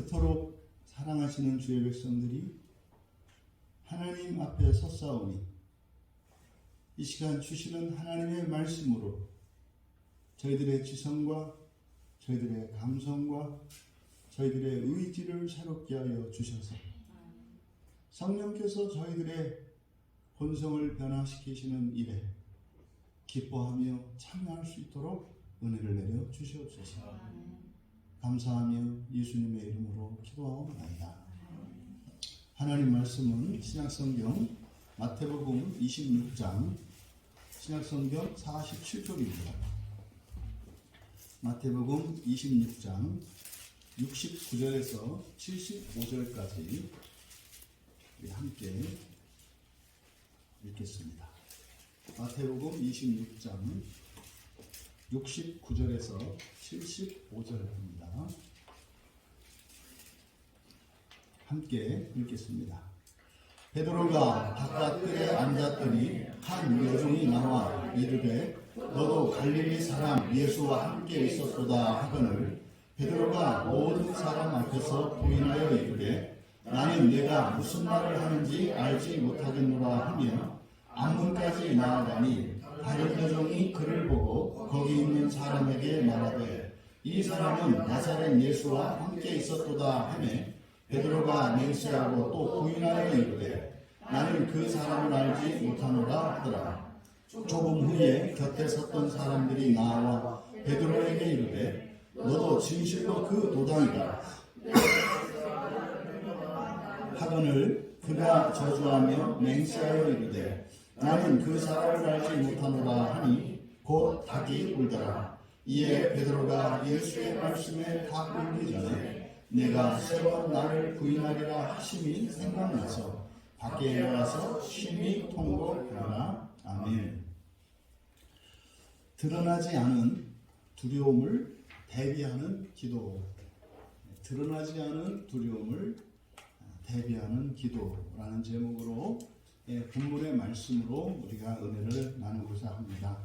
그토록 사랑하시는 주의 백성들이 하나님 앞에 섰사오니 이 시간 주시는 하나님의 말씀으로 저희들의 지성과 저희들의 감성과 저희들의 의지를 새롭게 하여 주셔서 성령께서 저희들의 본성을 변화시키시는 일에 기뻐하며 참여할 수 있도록 은혜를 내려 주시옵소서. 감사하며 예수님의 이름으로 기도하옵나이다. 하나님 말씀은 신약성경 마태복음 26장 신약성경 47쪽입니다. 마태복음 26장 69절에서 75절까지 함께 읽겠습니다. 마태복음 26장 69절에서 75절입니다. 함께 읽겠습니다. 베드로가 바깥들에 앉았더니 한 여종이 나와 이르되 너도 갈릴리 사람 예수와 함께 있었도다 하거늘 베드로가 모든 사람 앞에서 부인하여 이르되 나는 내가 무슨 말을 하는지 알지 못하겠노라 하며 앞문까지 나아가니 다른 여종이 그를 보고 거기 있는 사람에게 말하되 이 사람은 나사렛 예수와 함께 있었도다 하며 베드로가 맹세하고 또 부인하여 이르되 나는 그 사람을 알지 못하노라 하더라. 조금 후에 곁에 섰던 사람들이 나와 베드로에게 이르되 너도 진실로 그 도당이다 하거늘 그가 저주하며 맹세하여 이르되 나는 그 사람을 알지 못하노라 하니 곧 닭이 울더라. 이에 베드로가 예수의 말씀에 닭 울기 전에 내가 세 번 나를 부인하리라 하심이 생각나서 밖에 나가서 심히 통곡하라. 아멘. 드러나지 않은 두려움을 대비하는 기도. 드러나지 않은 두려움을 대비하는 기도라는 제목으로 본문의 말씀으로 우리가 은혜를 나누고자 합니다.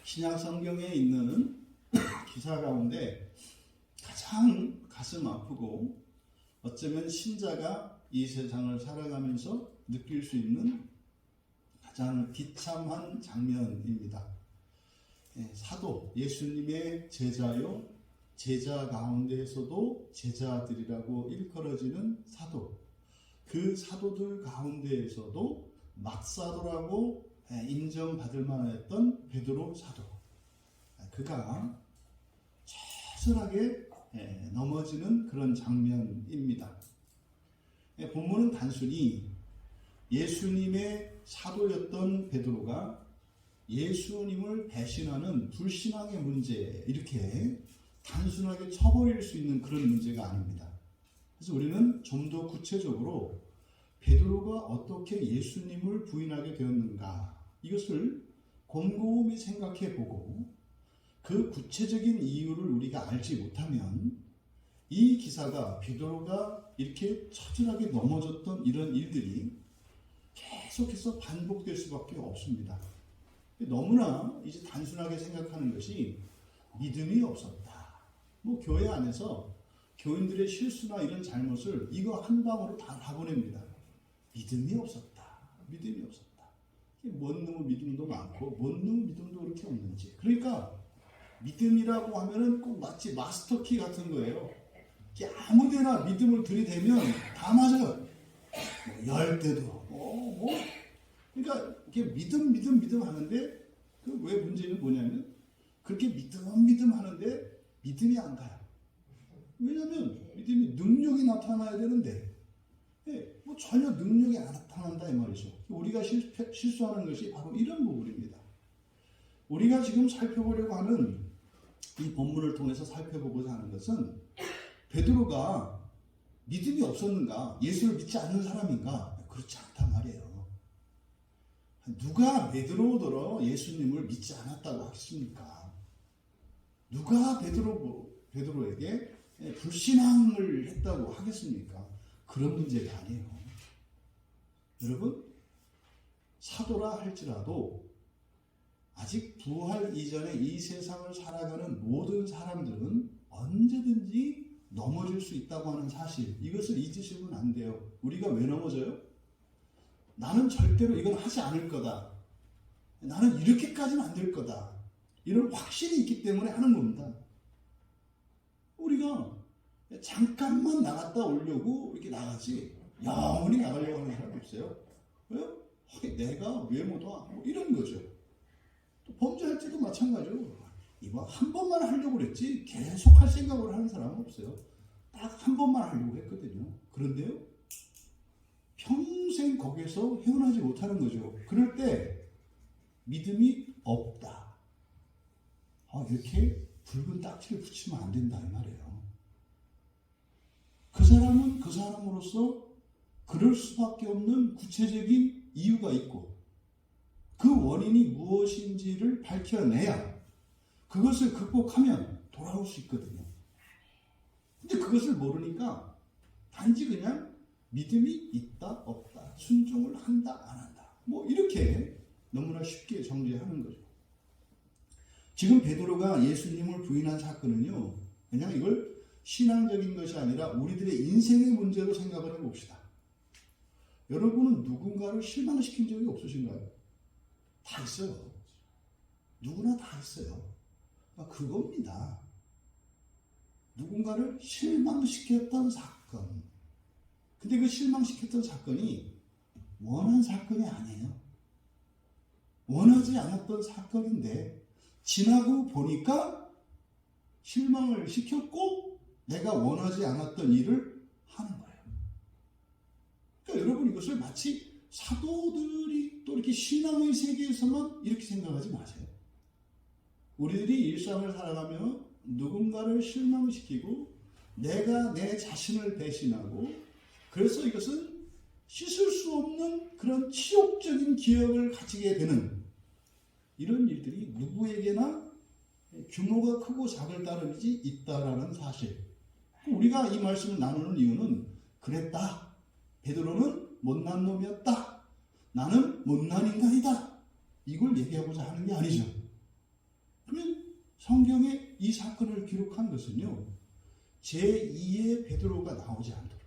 신약 성경에 있는 기사 가운데 가장 가슴 아프고 어쩌면 신자가 이 세상을 살아가면서 느낄 수 있는 가장 비참한 장면입니다. 사도, 예수님의 제자요, 제자 가운데에서도 제자들이라고 일컬어지는 사도, 그 사도들 가운데에서도 막사도라고 인정받을 만했던 베드로 사도, 그가 처절하게 넘어지는 그런 장면입니다. 본문은 단순히 예수님의 사도였던 베드로가 예수님을 배신하는 불신앙의 문제 이렇게 단순하게 쳐버릴 수 있는 그런 문제가 아닙니다. 그래서 우리는 좀 더 구체적으로 베드로가 어떻게 예수님을 부인하게 되었는가 이것을 곰곰이 생각해보고 그 구체적인 이유를 우리가 알지 못하면 이 기사가 베드로가 이렇게 처절하게 넘어졌던 이런 일들이 계속해서 반복될 수밖에 없습니다. 너무나 이제 단순하게 생각하는 것이 믿음이 없었다. 뭐 교회 안에서 교인들의 실수나 이런 잘못을 이거 한 방으로 다 보냅니다. 믿음이 없었다. 믿음이 없었다. 뭔 놈의 믿음도 많고 뭔 놈의 믿음도 그렇게 없는지. 그러니까 믿음이라고 하면은 꼭 마치 마스터키 같은 거예요. 아무데나 믿음을 들이대면 다 맞아요. 10대도 그러니까 이게 믿음 하는데 그 왜 문제는 뭐냐면 그렇게 믿음 하는데 믿음이 안 가요. 왜냐면 믿음이 능력이 나타나야 되는데 뭐 전혀 능력이 안 나타난다 이 말이죠. 우리가 실수하는 것이 바로 이런 부분입니다. 우리가 지금 살펴보려고 하는 이 본문을 통해서 살펴보고자 하는 것은 베드로가 믿음이 없었는가? 예수를 믿지 않는 사람인가? 그렇지 않단 말이에요. 누가 베드로더러 예수님을 믿지 않았다고 하겠습니까? 누가 베드로에게 불신앙을 했다고 하겠습니까? 그런 문제가 아니에요. 여러분, 사도라 할지라도 아직 부활 이전에 이 세상을 살아가는 모든 사람들은 언제든지 넘어질 수 있다고 하는 사실, 이것을 잊으시면 안 돼요. 우리가 왜 넘어져요? 나는 절대로 이건 하지 않을 거다. 나는 이렇게까지는 안 될 거다. 이런 확신이 있기 때문에 하는 겁니다. 우리가 잠깐만 나갔다 오려고 이렇게 나가지 영원히 나가려고 하는 사람이 없어요. 왜요? 내가 왜 못 와? 뭐 이런 거죠. 또 범죄할 때도 마찬가지로 이거 한 번만 하려고 그랬지 계속 할 생각을 하는 사람은 없어요. 딱 한 번만 하려고 했거든요. 그런데요, 평생 거기에서 헤어나지 못하는 거죠. 그럴 때 믿음이 없다. 이렇게 붉은 딱지를 붙이면 안 된다 이 말이에요. 그 사람은 그 사람으로서 그럴 수밖에 없는 구체적인 이유가 있고 그 원인이 무엇인지를 밝혀내야 그것을 극복하면 돌아올 수 있거든요. 근데 그것을 모르니까 단지 그냥 믿음이 있다 없다, 순종을 한다 안 한다, 뭐 이렇게 너무나 쉽게 정죄하는 거죠. 지금 베드로가 예수님을 부인한 사건은요, 그냥 이걸 신앙적인 것이 아니라 우리들의 인생의 문제로 생각을 해봅시다. 여러분은 누군가를 실망시킨 적이 없으신가요? 다 있어요. 누구나 다 있어요. 그겁니다. 누군가를 실망시켰던 사건. 근데 그 실망시켰던 사건이 원한 사건이 아니에요. 원하지 않았던 사건인데 지나고 보니까 실망을 시켰고 내가 원하지 않았던 일을 하는 거예요. 그러니까 여러분, 이것을 마치 사도들이 또 이렇게 신앙의 세계에서만 이렇게 생각하지 마세요. 우리들이 일상을 살아가며 누군가를 실망시키고 내가 내 자신을 배신하고 그래서 이것은 씻을 수 없는 그런 치욕적인 기억을 가지게 되는 이런 일들이 누구에게나 규모가 크고 작을 따름이지 있다라는 사실. 우리가 이 말씀을 나누는 이유는 그랬다. 베드로는 못난 놈이었다. 나는 못난 인간이다. 이걸 얘기하고자 하는 게 아니죠. 그러면 성경에 이 사건을 기록한 것은요, 제2의 베드로가 나오지 않도록,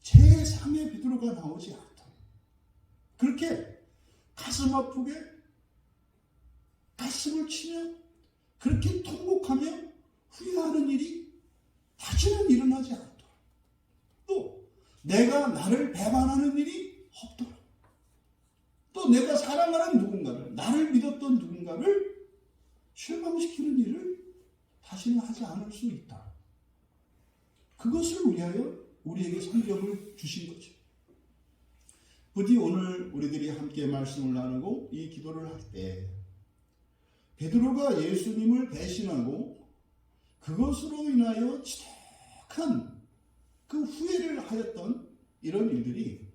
제3의 베드로가 나오지 않도록, 그렇게 가슴 아프게 가슴을 치며 그렇게 통곡하며 후회하는 일이 다시는 일어나지 않도록, 또 내가 나를 배반하는 일이 없도록, 또 내가 사랑하는 누군가를, 나를 믿었던 누군가를 실망시키는 일을 다시는 하지 않을 수 있다. 그것을 위하여 우리에게 성경을 주신 거죠. 부디 오늘 우리들이 함께 말씀을 나누고 이 기도를 할 때 베드로가 예수님을 배신하고 그것으로 인하여 지독한 그 후회를 하였던 이런 일들이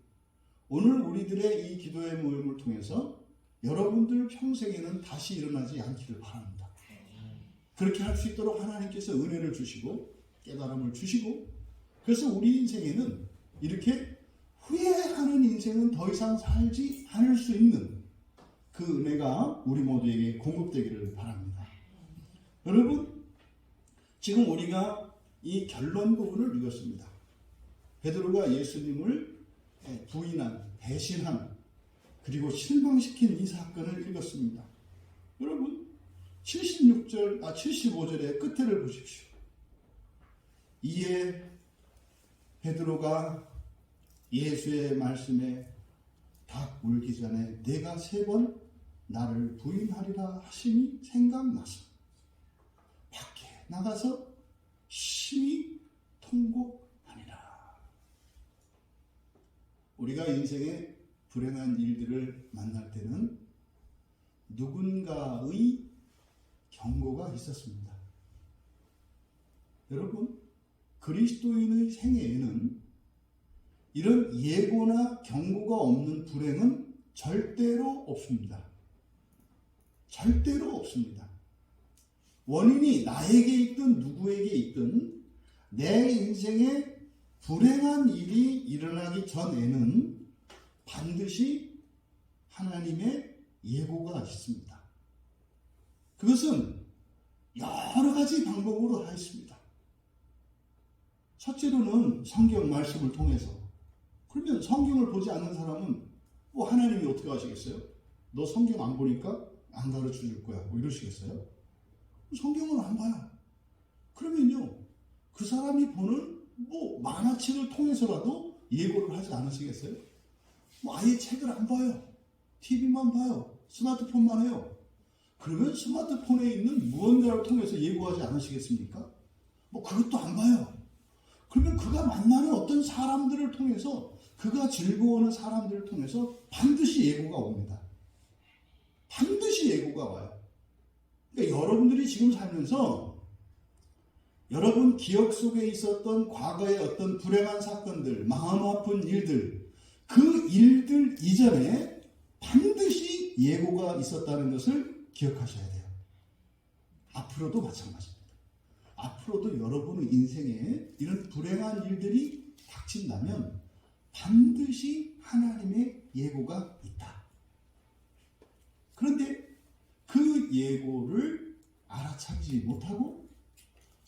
오늘 우리들의 이 기도의 모임을 통해서 여러분들 평생에는 다시 일어나지 않기를 바랍니다. 그렇게 할 수 있도록 하나님께서 은혜를 주시고 깨달음을 주시고, 그래서 우리 인생에는 이렇게 후회하는 인생은 더 이상 살지 않을 수 있는 그 은혜가 우리 모두에게 공급되기를 바랍니다. 여러분, 지금 우리가 이 결론 부분을 읽었습니다. 베드로가 예수님을 부인한, 배신한, 그리고 실망시킨 이 사건을 읽었습니다. 여러분, 75절의 끝에를 보십시오. 이에 베드로가 예수의 말씀에 닭 울기 전에 내가 3번 나를 부인하리라 하심이 생각나서 밖에 나가서 심히 통곡하니라. 우리가 인생에 불행한 일들을 만날 때는 누군가의 경고가 있었습니다. 여러분, 그리스도인의 생애에는 이런 예고나 경고가 없는 불행은 절대로 없습니다. 절대로 없습니다. 원인이 나에게 있든 누구에게 있든 내 인생에 불행한 일이 일어나기 전에는 반드시 하나님의 예고가 있습니다. 그것은 여러 가지 방법으로 하였습니다. 첫째로는 성경 말씀을 통해서. 그러면 성경을 보지 않는 사람은 뭐 하나님이 어떻게 하시겠어요? 너 성경 안 보니까 안 가르쳐 줄 거야. 뭐 이러시겠어요? 성경을 안 봐요. 그러면요, 그 사람이 보는 뭐 만화책을 통해서라도 예고를 하지 않으시겠어요? 뭐 아예 책을 안 봐요. TV만 봐요. 스마트폰만 해요. 그러면 스마트폰에 있는 무언가를 통해서 예고하지 않으시겠습니까? 뭐 그것도 안 봐요. 그러면 그가 만나는 어떤 사람들을 통해서, 그가 즐거워하는 사람들을 통해서 반드시 예고가 옵니다. 반드시 예고가 와요. 그러니까 여러분들이 지금 살면서 여러분 기억 속에 있었던 과거의 어떤 불행한 사건들, 마음 아픈 일들, 그 일들 이전에 반드시 예고가 있었다는 것을 기억하셔야 돼요. 앞으로도 마찬가지입니다. 앞으로도 여러분의 인생에 이런 불행한 일들이 닥친다면 반드시 하나님의 예고가 있다. 그런데 그 예고를 알아차리지 못하고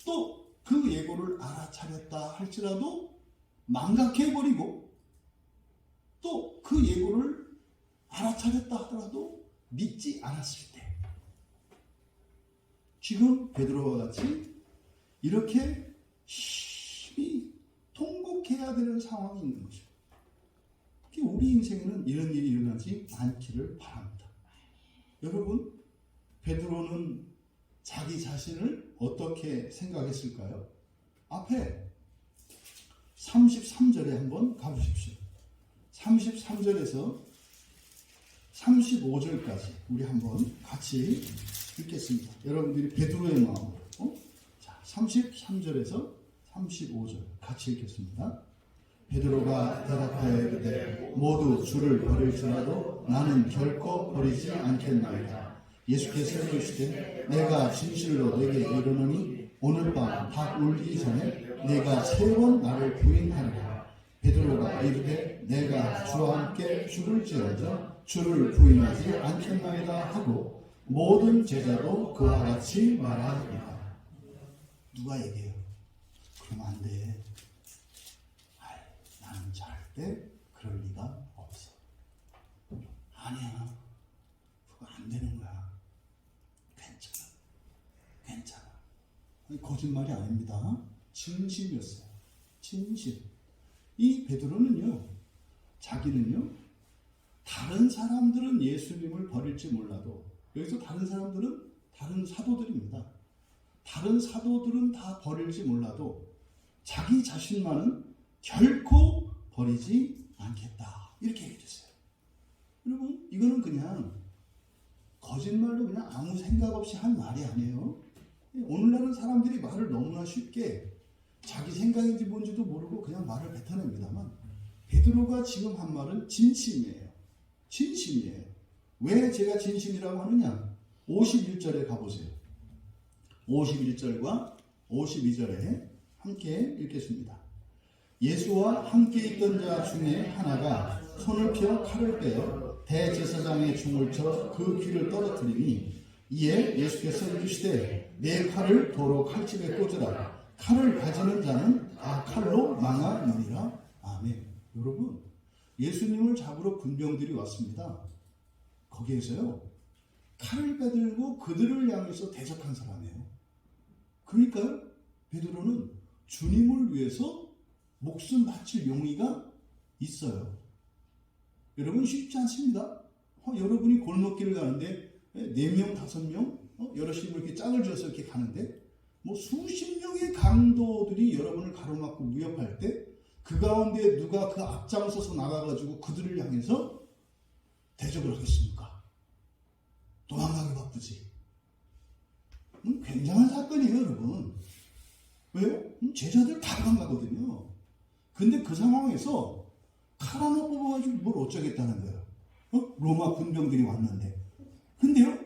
또 그 예고를 알아차렸다 할지라도 망각해버리고 또 그 예고를 알아차렸다 하더라도 믿지 않았을 때 지금 베드로와 같이 이렇게 심히 통곡해야 되는 상황이 있는 거죠. 우리 인생에는 이런 일이 일어나지 않기를 바랍니다. 여러분, 베드로는 자기 자신을 어떻게 생각했을까요? 앞에 33절에 한번 가보십시오. 33절에서 35절까지 우리 한번 같이 읽겠습니다. 여러분들이 베드로의 마음으로. 자, 33절에서 35절 같이 읽겠습니다. 베드로가 대답하여 이르되 모두 주를 버릴지라도 나는 결코 버리지 않겠나이다. 예수께서 이르시되 내가 진실로 내게 이르노니 오늘 밤 닭 울기 전에 내가 3번 나를 부인하리라. 베드로가 이르되 내가 주와 함께 죽을지라도 주를 부인하지 않겠나이다 하고 모든 제자도 그와 같이 말하니라. 누가 얘기해요? 그러면 안 돼. 나는 절대 그럴 리가 없어. 아니야. 그거 안 되는 거야. 괜찮아. 거짓말이 아닙니다. 진심이었어요. 진심. 이 베드로는요, 자기는요, 다른 사람들은 예수님을 버릴지 몰라도, 여기서 다른 사람들은 다른 사도들입니다. 다른 사도들은 다 버릴지 몰라도 자기 자신만은 결코 버리지 않겠다. 이렇게 얘기했어요. 여러분, 이거는 그냥 거짓말로 그냥 아무 생각 없이 한 말이 아니에요. 오늘날은 사람들이 말을 너무나 쉽게 자기 생각인지 뭔지도 모르고 그냥 말을 뱉어냅니다만 베드로가 지금 한 말은 진심이에요. 진심이에요. 왜 제가 진심이라고 하느냐? 51절에 가보세요. 51절과 52절에 함께 읽겠습니다. 예수와 함께 있던 자 중에 하나가 손을 펴 칼을 빼어 대제사장의 중을 쳐 그 귀를 떨어뜨리니 이에 예수께서 이르시되 내 칼을 도로 칼집에 꽂으라. 칼을 가지는 자는 다 칼로 망하느니라. 아멘. 여러분, 예수님을 잡으러 군병들이 왔습니다. 거기에서요, 칼을 빼들고 그들을 향해서 대적한 사람이에요. 그러니까요, 베드로는 주님을 위해서 목숨 바칠 용의가 있어요. 여러분, 쉽지 않습니다. 여러분이 골목길을 가는데 4명, 5명, 여럿이 이렇게 짝을 지어서 이렇게 가는데 뭐 수십 명의 강도들이 여러분을 가로막고 위협할 때 그 가운데 누가 그 앞장서서 나가가지고 그들을 향해서 대적을 하겠습니까? 도망가기 바쁘지. 굉장한 사건이에요, 여러분. 왜요? 제자들 다 도망가거든요. 근데 그 상황에서 칼 하나 뽑아가지고 뭘 어쩌겠다는 거예요. 로마 군병들이 왔는데. 근데요,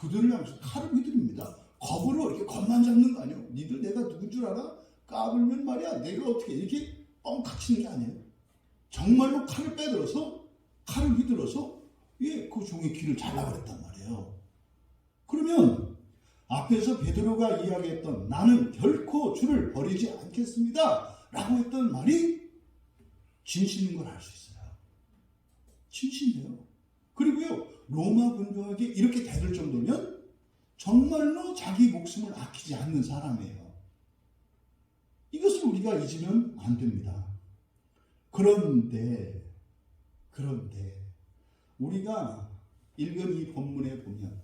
그들을 향해서 칼을 휘두릅니다. 겁으로 이렇게 겁만 잡는 거 아니에요. 니들 내가 누군 줄 알아? 까불면 말이야. 내가 어떻게 이렇게 뻥카치는 게 아니에요. 정말로 칼을 빼들어서 칼을 휘둘러서 그 종의 귀를 잘라버렸단 말이에요. 그러면 앞에서 베드로가 이야기했던 나는 결코 주를 버리지 않겠습니다 라고 했던 말이 진심인 걸 알 수 있어요. 진심이에요. 그리고요, 로마 군병에게 이렇게 대들 정도면 정말로 자기 목숨을 아끼지 않는 사람이에요. 이것을 우리가 잊으면 안 됩니다. 그런데 우리가 읽은 이 본문에 보면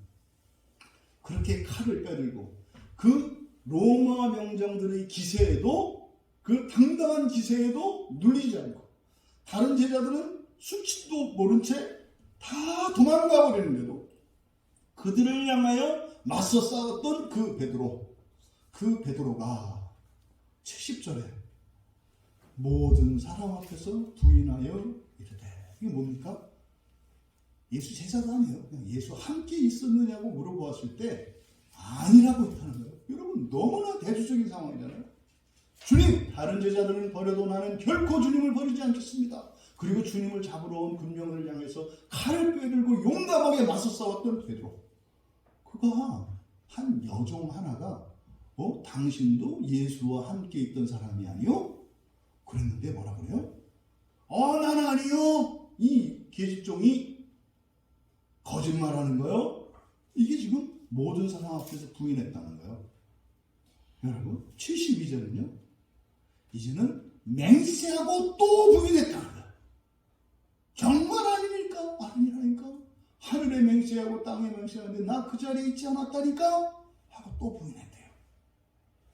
그렇게 칼을 빼들고 그 로마 명장들의 기세에도, 그 당당한 기세에도 눌리지 않고 다른 제자들은 수치도 모른 채 다 도망가 버리는데도 그들을 향하여 맞서 싸웠던 그 베드로가 70절에 모든 사람 앞에서 부인하여 이르되, 이게 뭡니까? 예수 제자도 아니에요. 그냥 예수 함께 있었느냐고 물어보았을 때 아니라고 했다는 거예요. 여러분, 너무나 대조적인 상황이잖아요. 주님, 다른 제자들은 버려도 나는 결코 주님을 버리지 않겠습니다. 그리고 주님을 잡으러 온 군병을 향해서 칼을 빼들고 용감하게 맞서 싸웠던 베드로. 그가 한 여종 하나가 당신도 예수와 함께 있던 사람이 아니요? 그랬는데 뭐라 그래요? 나는 아니요. 이 계집종이 거짓말하는 거예요. 이게 지금 모든 사람 앞에서 부인했다는 거예요. 여러분, 72절은요, 이제는 맹세하고 또 부인했다는 거예요. 정말 아닙니까? 아니라니까. 하늘에 맹세하고 땅에 맹세하는데 나 그 자리에 있지 않았다니까? 하고 또 부인했대요.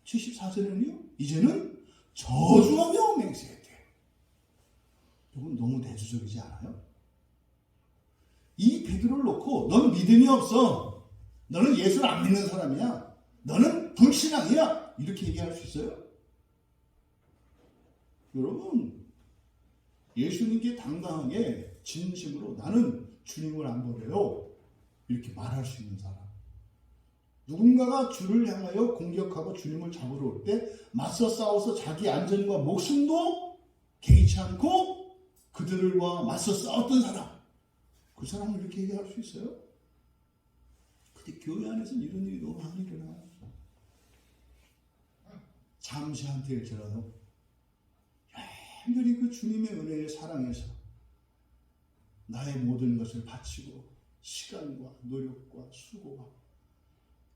74절은요, 이제는 저주하며 맹세했대요. 여러분, 너무 대조적이지 않아요? 이 베드로를 놓고 넌 믿음이 없어, 너는 예수를 안 믿는 사람이야, 너는 불신앙이야, 이렇게 얘기할 수 있어요? 여러분, 예수님께 당당하게 진심으로 나는 주님을 안 버려요, 이렇게 말할 수 있는 사람, 누군가가 주를 향하여 공격하고 주님을 잡으러 올 때 맞서 싸워서 자기 안전과 목숨도 개의치 않고 그들과 맞서 싸웠던 사람, 그 사람을 이렇게 얘기할 수 있어요? 근데 교회 안에서는 이런 일이 너무 많이 일어나요. 잠시 한때일지라도 간절히 그 주님의 은혜에 사랑해서 나의 모든 것을 바치고 시간과 노력과 수고와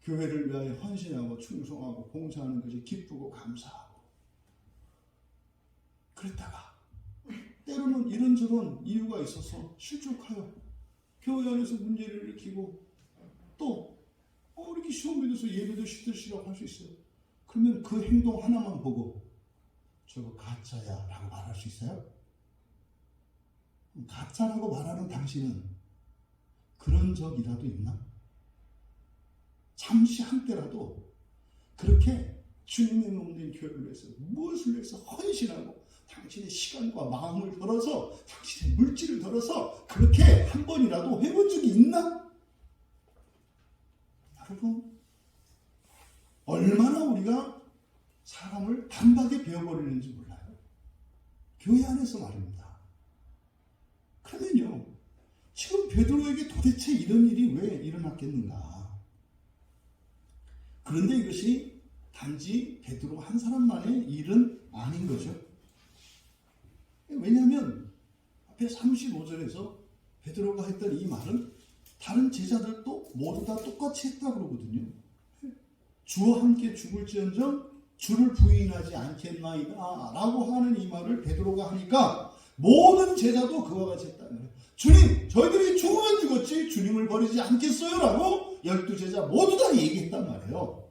교회를 위하여 헌신하고 충성하고 봉사하는 것이 기쁘고 감사하고, 그랬다가 때로는 이런저런 이유가 있어서 실족하여 교회 안에서 문제를 일으키고 또 이렇게 시험 믿어서 예배도 시들시라고 할 수 있어요. 그러면 그 행동 하나만 보고 저거 가짜야 라고 말할 수 있어요? 가짜라고 말하는 당신은 그런 적이라도 있나? 잠시 한때라도 그렇게 주님의 몸된 교회를 위해서 무엇을 위해서 헌신하고 당신의 시간과 마음을 걸어서 당신의 물질을 걸어서 그렇게 한 번이라도 해본 적이 있나? 여러분, 얼마나 우리가 사람을 단박에 베어버리는지 몰라요. 교회 안에서 말입니다. 그러면요, 지금 베드로에게 도대체 이런 일이 왜 일어났겠는가? 그런데 이것이 단지 베드로 한 사람만의 일은 아닌 거죠. 왜냐하면 앞에 35절에서 베드로가 했던 이 말은 다른 제자들도 모두 다 똑같이 했다고 그러거든요. 주와 함께 죽을지언정 주를 부인하지 않겠나이다 라고 하는 이 말을 베드로가 하니까 모든 제자도 그와 같이 했다는 거예요. 주님, 저희들이 죽으면 죽었지 주님을 버리지 않겠어요? 라고 12제자 모두 다 얘기했단 말이에요.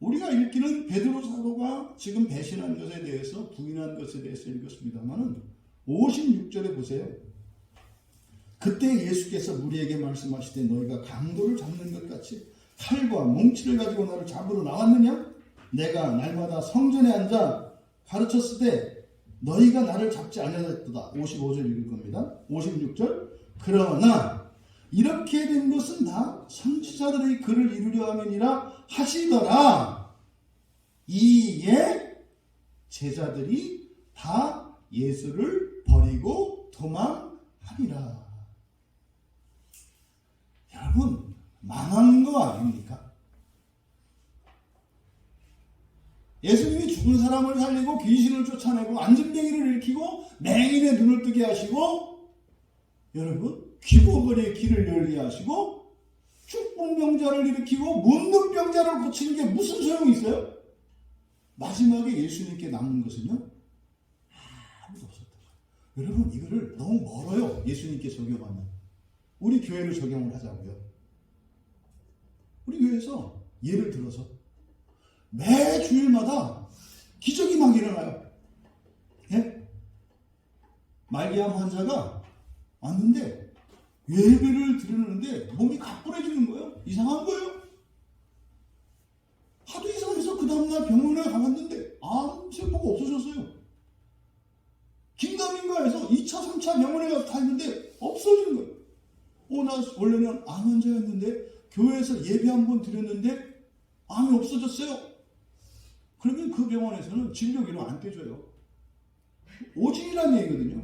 우리가 읽기는 베드로 사도가 지금 배신한 것에 대해서, 부인한 것에 대해서 읽었습니다만 56절에 보세요. 그때 예수께서 우리에게 말씀하시되 너희가 강도를 잡는 것 같이 칼과 뭉치를 가지고 나를 잡으러 나왔느냐? 내가 날마다 성전에 앉아 가르쳤을 때 너희가 나를 잡지 아니하였도다. 55절 읽을 겁니다. 56절. 그러나 이렇게 된 것은 다 선지자들의 글을 이루려 함이니라 하시더라. 이에 제자들이 다 예수를 버리고 도망하니라. 여러분, 망한 거 아닙니까? 예수님이 죽은 사람을 살리고 귀신을 쫓아내고 안진뱅이를 일으키고 맹인의 눈을 뜨게 하시고 여러분 귀머거리의 길을 열게 하시고 축복병자를 일으키고 문둥병자를 고치는 게 무슨 소용이 있어요? 마지막에 예수님께 남는 것은요? 아무도 없었다. 여러분 이거를 너무 멀어요. 예수님께 적용하면. 우리 교회를 적용을 하자고요. 우리 교회에서 예를 들어서 매 주일마다 기적이 막 일어나요. 예? 말기암 환자가 왔는데 예배를 드리는데 몸이 가뿐해지는 거예요. 이상한 거예요. 하도 이상해서 그 다음날 병원에 가봤는데 암 세포가 없어졌어요. 긴가민가해서 2차, 3차 병원에 가서 다 했는데 없어진 거예요. 나 원래는 암 환자였는데 교회에서 예배 한 번 드렸는데 암이 없어졌어요. 그러면 그 병원에서는 진료 기록 안 떼줘요. 오진이라는 얘기거든요.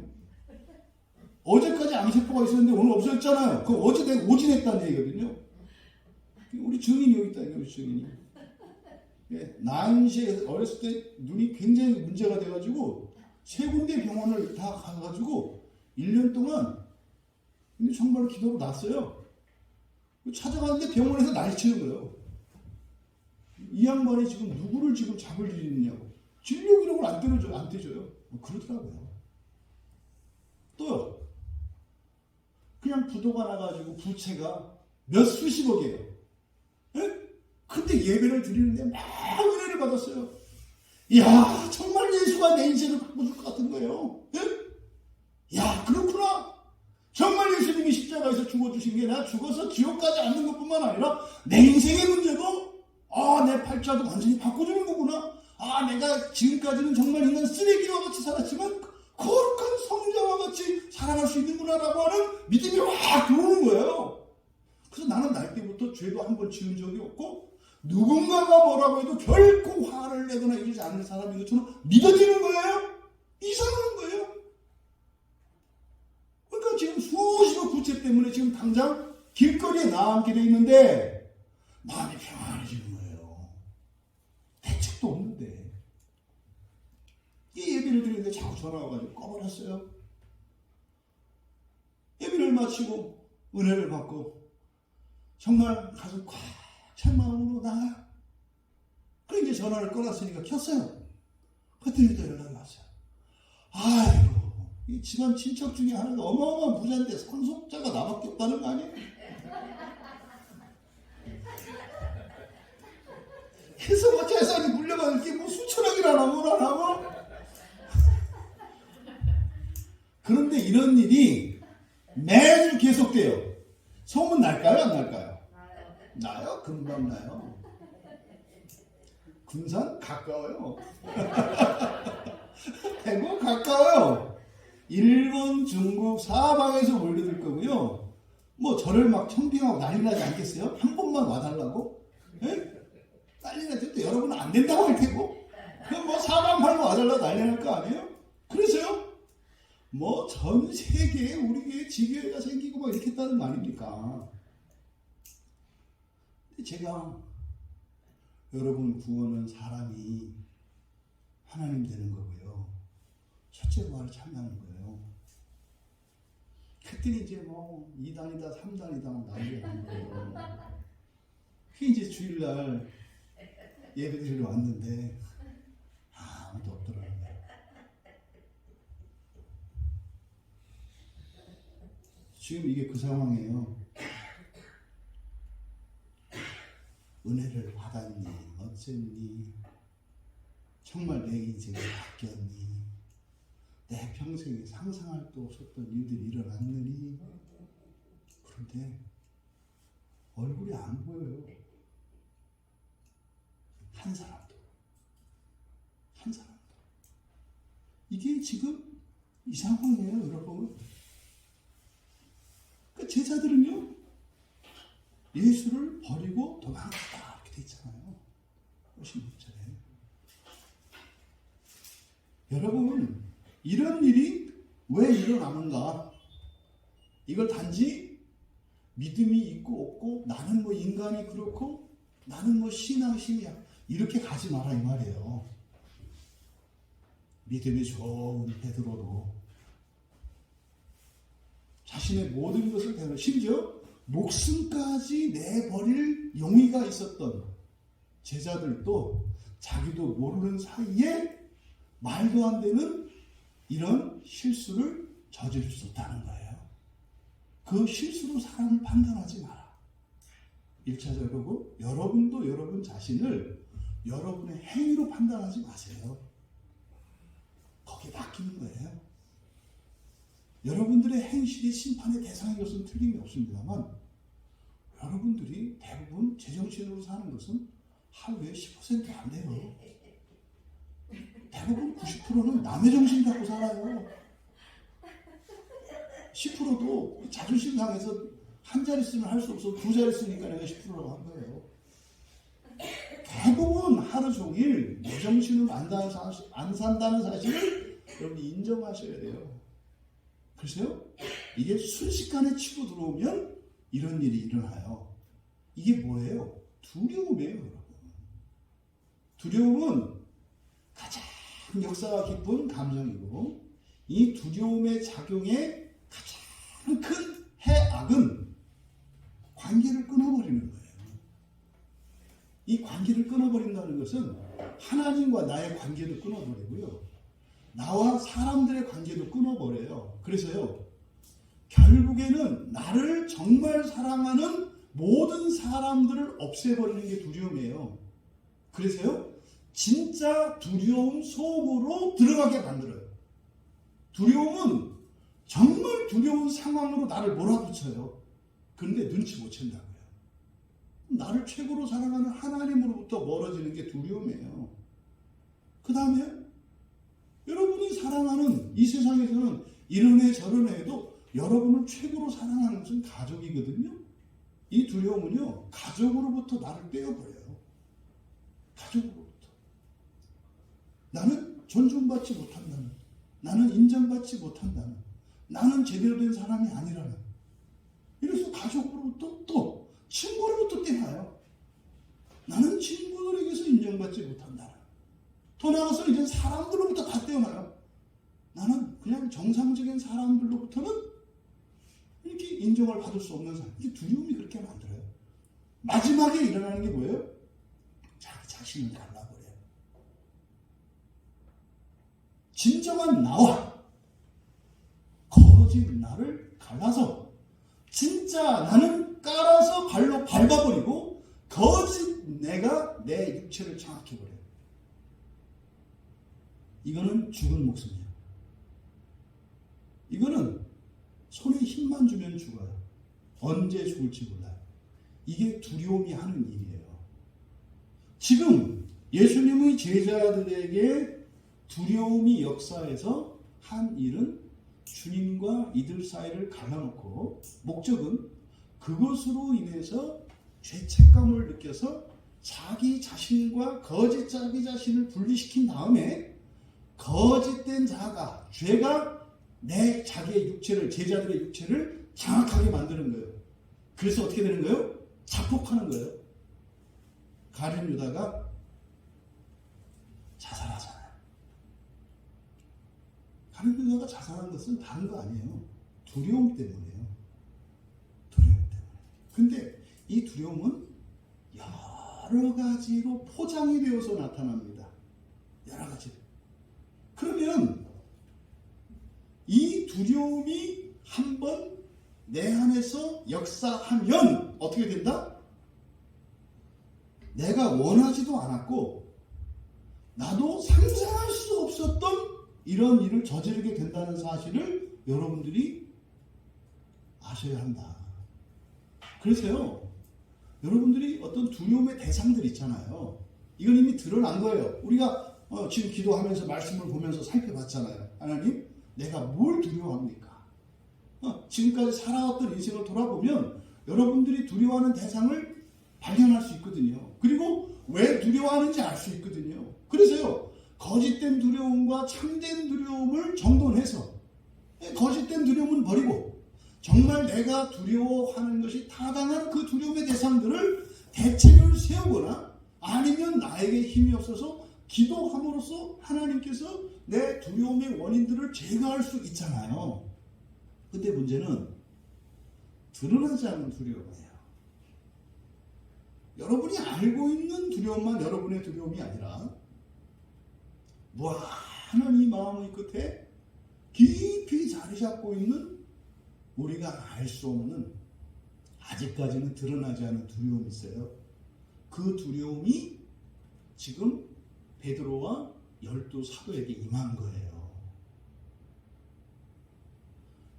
어제까지 암세포가 있었는데 오늘 없어졌잖아요. 그 어제 내가 오진했다는 얘기거든요. 우리 증인이 여기 있다, 우리 증인이. 예, 나인시에 어렸을 때 눈이 굉장히 문제가 돼가지고 세 군데 병원을 다 가가지고 1년 동안 근데 정말 기도로 났어요. 찾아가는데 병원에서 난리치는 거예요. 이 양반이 지금 누구를 지금 잡을 일이 있냐고. 진료 기록을 안 떼줘요. 그러더라고요. 또요. 그냥 부도가 나가지고 부채가 몇 수십억이에요. 예? 근데 예배를 드리는데 막 은혜를 받았어요. 이야, 정말 예수가 내 인생을 바꿔줄 것 같은 거예요. 예? 야, 그렇구나. 정말 예수님이 십자가에서 죽어주신 게 나 죽어서 지옥 가지 않는 것뿐만 아니라 내 인생의 문제도 내 팔자도 완전히 바꿔주는 거구나. 내가 지금까지는 정말 인간 쓰레기와 같이 살았지만 거룩한 성자와 같이 살아갈 수 있는구나라고 하는 믿음이 확 들어오는 거예요. 그래서 나는 날 때부터 죄도 한 번 지은 적이 없고 누군가가 뭐라고 해도 결코 화를 내거나 이러지 않는 사람인 것처럼 믿어지는 거예요. 이상한 거예요. 그러니까 지금 수십억 부채 때문에 지금 당장 길거리에 나앉게 돼 있는데 마음이 평안해지는 거예요. 대책도 없는데. 이 예배를 드리는데 자꾸 전화가 와가지고 꺼버렸어요. 예배를 마치고 은혜를 받고 정말 가슴 꽉 찬 마음으로 나가요. 그래 이제 전화를 끊었으니까 켰어요. 그때부터 연락이 왔어요. 아이고, 이 집안 친척 중에 하나가 어마어마한 부자인데 상속자가 나밖에 없다는 거 아니에요? 그래서 뭐 재산이 물려받을 게 뭐 수천억이나 뭐라고. 그런데 이런 일이 매주 계속돼요. 소문 날까요? 안 날까요? 나요? 금방 나요. 군산? 가까워요. 대구? 가까워요. 일본, 중국 사방에서 몰려들 거고요. 뭐 저를 막 청빙하고 난리 나지 않겠어요? 한 번만 와달라고? 에? 난리 나죠. 또 여러분은 안 된다고 할 테고. 그럼 뭐 사방팔로 와달라고 난리 날 거 아니에요? 그래서요? 뭐 전 세계에 우리 교회 지교회가 생기고 막 이렇게 했다는 거 아닙니까? 제가 여러분 구원은 사람이 하나님 되는 거고요. 첫째 부활을 참여하는 거예요. 그랬더니 이제 뭐 2단이다 3단이다 난리가 난 거예요. 그게 이제 주일날 예배 드리러 왔는데 아무도 없더라고요. 지금 이게 그 상황이에요. 은혜를 받았니? 어쨌니? 정말 내 인생이 바뀌었니? 내 평생에 상상할 수 없었던 일들이 일어났느니? 그런데 얼굴이 안 보여요. 한 사람도. 이게 지금 이 상황이에요, 여러분. 그러니까 제자들은요, 예수를 버리고 도망갔다 이렇게 돼 있잖아요. 훨씬 문제네. 여러분, 이런 일이 왜 일어나는가? 이걸 단지 믿음이 있고 없고 나는 뭐 인간이 그렇고 나는 뭐 신앙심이야 이렇게 가지 마라 이 말이에요. 믿음이 좋은 베드로도 자신의 모든 것을 대로 심지어 목숨까지 내버릴 용의가 있었던 제자들도 자기도 모르는 사이에 말도 안 되는 이런 실수를 저지를 수 있다는 거예요. 그 실수로 사람을 판단하지 마라. 1차적으로 여러분도 여러분 자신을 여러분의 행위로 판단하지 마세요. 거기에 맡기는 거예요. 여러분들의 행실이 심판의 대상인 것은 틀림이 없습니다만 여러분들이 대부분 제정신으로 사는 것은 하루에 10% 안 돼요. 대부분 90%는 남의 정신 갖고 살아요. 10%도 자존심 상해서 한 자리 쓰면 할 수 없어 두 자리 쓰니까 내가 10%라고 한 거예요. 대부분 하루 종일 내 정신으로 안 산다는 사실을 여러분이 인정하셔야 돼요. 글쎄요, 이게 순식간에 치고 들어오면 이런 일이 일어나요. 이게 뭐예요? 두려움이에요, 여러분. 두려움은 가장 역사가 깊은 감정이고 이 두려움의 작용의 가장 큰 해악은 관계를 끊어버리는 거예요. 이 관계를 끊어버린다는 것은 하나님과 나의 관계도 끊어버리고요. 나와 사람들의 관계도 끊어버려요. 그래서요, 결국에는 나를 정말 사랑하는 모든 사람들을 없애버리는 게 두려움이에요. 그래서요, 진짜 두려움 속으로 들어가게 만들어요. 두려움은 정말 두려운 상황으로 나를 몰아붙여요. 그런데 눈치 못 챈다고요. 나를 최고로 사랑하는 하나님으로부터 멀어지는 게 두려움이에요. 그 다음에 여러분이 사랑하는 이 세상에서는 이런 애 저런 애도 여러분을 최고로 사랑하는 것은 가족이거든요. 이 두려움은요, 가족으로부터 나를 떼어버려요. 가족으로부터. 나는 존중받지 못한다는, 나는 인정받지 못한다는, 나는 제대로 된 사람이 아니라는. 이래서 가족으로부터 또 친구로부터 떼나요. 나는 친구들에게서 인정받지 못한다는. 더 나아가서 이제 사람들로부터 다 떼어나요. 나는 그냥 정상적인 사람들로부터는 이렇게 인정을 받을 수 없는 사람. 이게 두려움이 그렇게 만들어요. 마지막에 일어나는 게 뭐예요? 자기 자신을 갈라버려요. 진정한 나와 거짓 나를 갈라서 진짜 나는 깔아서 발로 밟아버리고 거짓 내가 내 육체를 장악해버려요. 이거는 죽은 목숨이에요. 이거는 손에 힘만 주면 죽어요. 언제 죽을지 몰라요. 이게 두려움이 하는 일이에요. 지금 예수님의 제자들에게 두려움이 역사에서 한 일은 주님과 이들 사이를 갈라놓고 목적은 그것으로 인해서 죄책감을 느껴서 자기 자신과 거짓 자기 자신을 분리시킨 다음에 거짓된 자가 죄가 내 자기의 육체를 제자들의 육체를 장악하게 만드는 거예요. 그래서 어떻게 되는 거예요? 자폭하는 거예요. 가룟 유다가 자살하잖아요. 가룟 유다가 자살한 것은 다른 거 아니에요. 두려움 때문이에요. 두려움 때문에. 근데 이 두려움은 여러 가지로 포장이 되어서 나타납니다. 여러 가지. 그러면 이 두려움이 한번 내 안에서 역사하면 어떻게 된다? 내가 원하지도 않았고 나도 상상할 수 없었던 이런 일을 저지르게 된다는 사실을 여러분들이 아셔야 한다. 그래서요, 여러분들이 어떤 두려움의 대상들 있잖아요. 이건 이미 드러난 거예요. 우리가 지금 기도하면서 말씀을 보면서 살펴봤잖아요. 하나님, 내가 뭘 두려워합니까? 지금까지 살아왔던 인생을 돌아보면 여러분들이 두려워하는 대상을 발견할 수 있거든요. 그리고 왜 두려워하는지 알 수 있거든요. 그래서요, 거짓된 두려움과 참된 두려움을 정돈해서 거짓된 두려움은 버리고 정말 내가 두려워하는 것이 타당한 그 두려움의 대상들을 대책을 세우거나 아니면 나에게 힘이 없어서 기도함으로써 하나님께서 내 두려움의 원인들을 제거할 수 있잖아요. 근데 문제는 드러나지 않는 두려움이에요. 여러분이 알고 있는 두려움만 여러분의 두려움이 아니라 무한한 이 마음의 끝에 깊이 자리 잡고 있는 우리가 알 수 없는 아직까지는 드러나지 않은 두려움이 있어요. 그 두려움이 지금 베드로와 12사도에게 임한 거예요.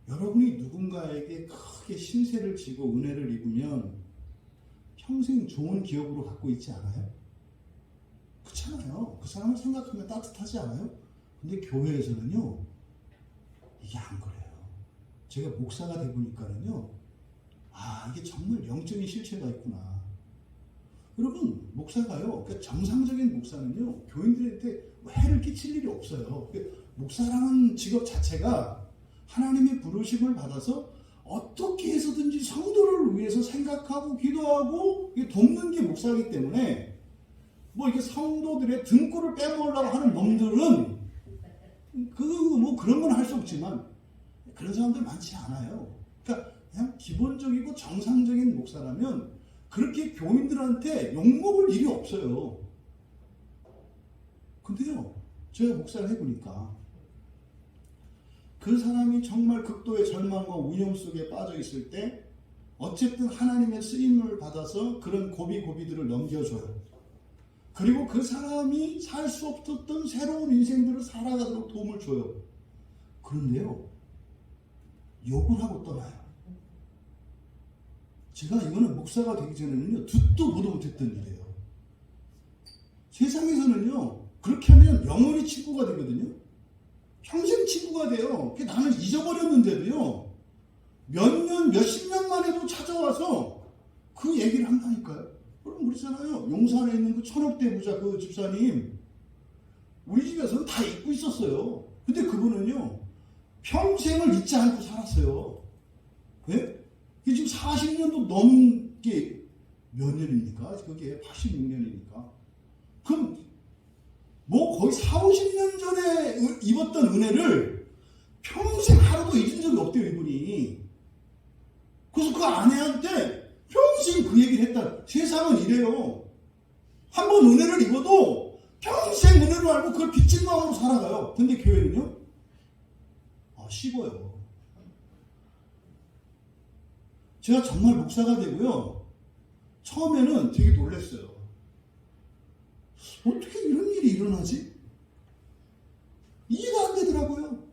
여러분이 누군가에게 크게 신세를 지고 은혜를 입으면 평생 좋은 기억으로 갖고 있지 않아요? 그렇잖아요. 그 사람을 생각하면 따뜻하지 않아요? 근데 교회에서는요, 이게 안 그래요. 제가 목사가 되보니까는요, 이게 정말 영적인 실체가 있구나. 여러분, 목사가요, 그러니까 정상적인 목사는요, 교인들한테 해를 끼칠 일이 없어요. 목사라는 직업 자체가 하나님의 부르심을 받아서 어떻게 해서든지 성도를 위해서 생각하고 기도하고 돕는 게 목사이기 때문에 이게 성도들의 등골을 빼먹으려고 하는 놈들은 그런 건 할 수 없지만 그런 사람들 많지 않아요. 그러니까 그냥 기본적이고 정상적인 목사라면 그렇게 교인들한테 욕먹을 일이 없어요. 근데요, 제가 목사를 해보니까 그 사람이 정말 극도의 절망과 위험 속에 빠져 있을 때 어쨌든 하나님의 쓰임을 받아서 그런 고비들을 넘겨줘요. 그리고 그 사람이 살 수 없었던 새로운 인생들을 살아가도록 도움을 줘요. 그런데요, 욕을 하고 떠나요. 제가 이거는 목사가 되기 전에는요, 듣도 보도 못했던 일이에요. 세상에서는요, 그렇게 하면 영원히 친구가 되거든요. 평생 친구가 돼요. 나는 잊어버렸는데도요, 몇십 년 만에도 찾아와서 그 얘기를 한다니까요. 그럼 그렇잖아요. 용산에 있는 그 천억대 부자 그 집사님, 우리 집에서는 다 잊고 있었어요. 근데 그분은요, 평생을 잊지 않고 살았어요. 왜? 지금 40년도 넘게 몇 년입니까? 그게 86년이니까. 그럼 거의 40-50년 전에 입었던 은혜를 평생 하루도 잊은 적이 없대요, 이분이. 그래서 그 아내한테 평생 그 얘기를 했다. 세상은 이래요. 한 번 은혜를 입어도 평생 은혜를 알고 그걸 빚진 마음으로 살아가요. 근데 교회는요? 씹어요. 제가 정말 목사가 되고요, 처음에는 되게 놀랐어요. 어떻게 이런 일이 일어나지? 이해가 안 되더라고요.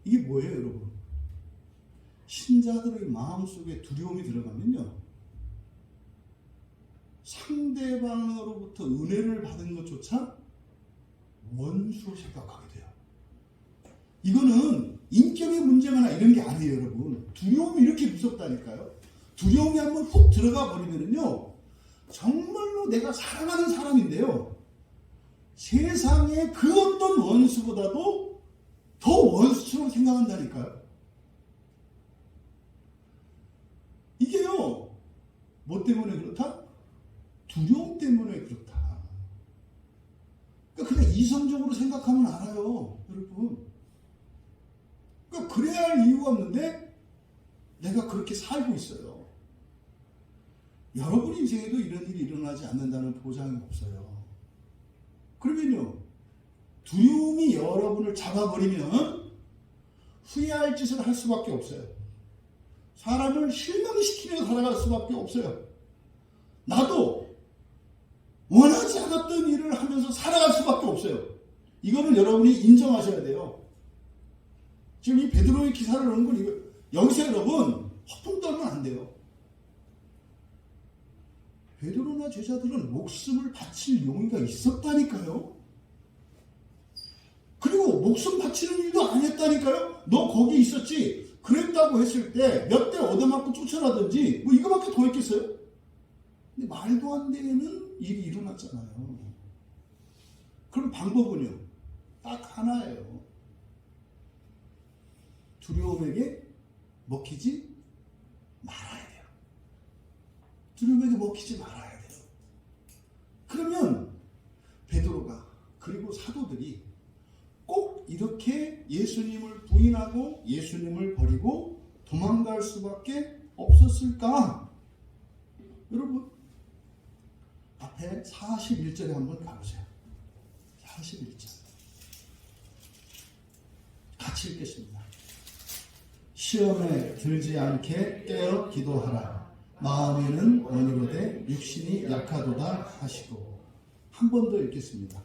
이게 뭐예요, 여러분? 신자들의 마음속에 두려움이 들어가면요, 상대방으로부터 은혜를 받은 것조차 원수로 생각하게 돼요. 이거는 인격의 문제거나 이런 게 아니에요, 여러분. 두려움이 이렇게 무섭다니까요. 두려움이 한번 훅 들어가 버리면은요, 정말로 내가 사랑하는 사람인데요, 세상의 그 어떤 원수보다도 더 원수처럼 생각한다니까요. 이게요, 뭐 때문에 그렇다? 두려움 때문에 그렇다. 그러니까 그냥 이성적으로 생각하면 알아요, 여러분. 그러니까 그래야 할 이유가 없는데 내가 그렇게 살고 있어요. 여러분 인생에도 이런 일이 일어나지 않는다는 보장이 없어요. 그러면요, 두려움이 여러분을 잡아버리면 후회할 짓을 할 수밖에 없어요. 사람을 실망시키며 살아갈 수밖에 없어요. 나도 원하지 않았던 일을 하면서 살아갈 수밖에 없어요. 이거는 여러분이 인정하셔야 돼요. 지금 이 베드로의 기사를 넣은 건 이거, 여기서 여러분 허풍 떨면 안 돼요. 베드로나 제자들은 목숨을 바칠 용의가 있었다니까요. 그리고 목숨 바치는 일도 안 했다니까요. 너 거기 있었지, 그랬다고 했을 때 몇 대 얻어맞고 쫓아나든지 이거밖에 더 했겠어요? 근데 말도 안 되는 일이 일어났잖아요. 그럼 방법은요, 딱 하나예요. 두려움에게 먹히지 말아야 돼요. 두려움에게 먹히지 말아야 돼요. 그러면 베드로가 그리고 사도들이 꼭 이렇게 예수님을 부인하고 예수님을 버리고 도망갈 수밖에 없었을까? 여러분 앞에 41절에 한번 가보세요. 41절 같이 읽겠습니다. 시험에 들지 않게 깨어 기도하라. 마음에는 원이로되 육신이 약하도다 하시고. 한 번 더 읽겠습니다.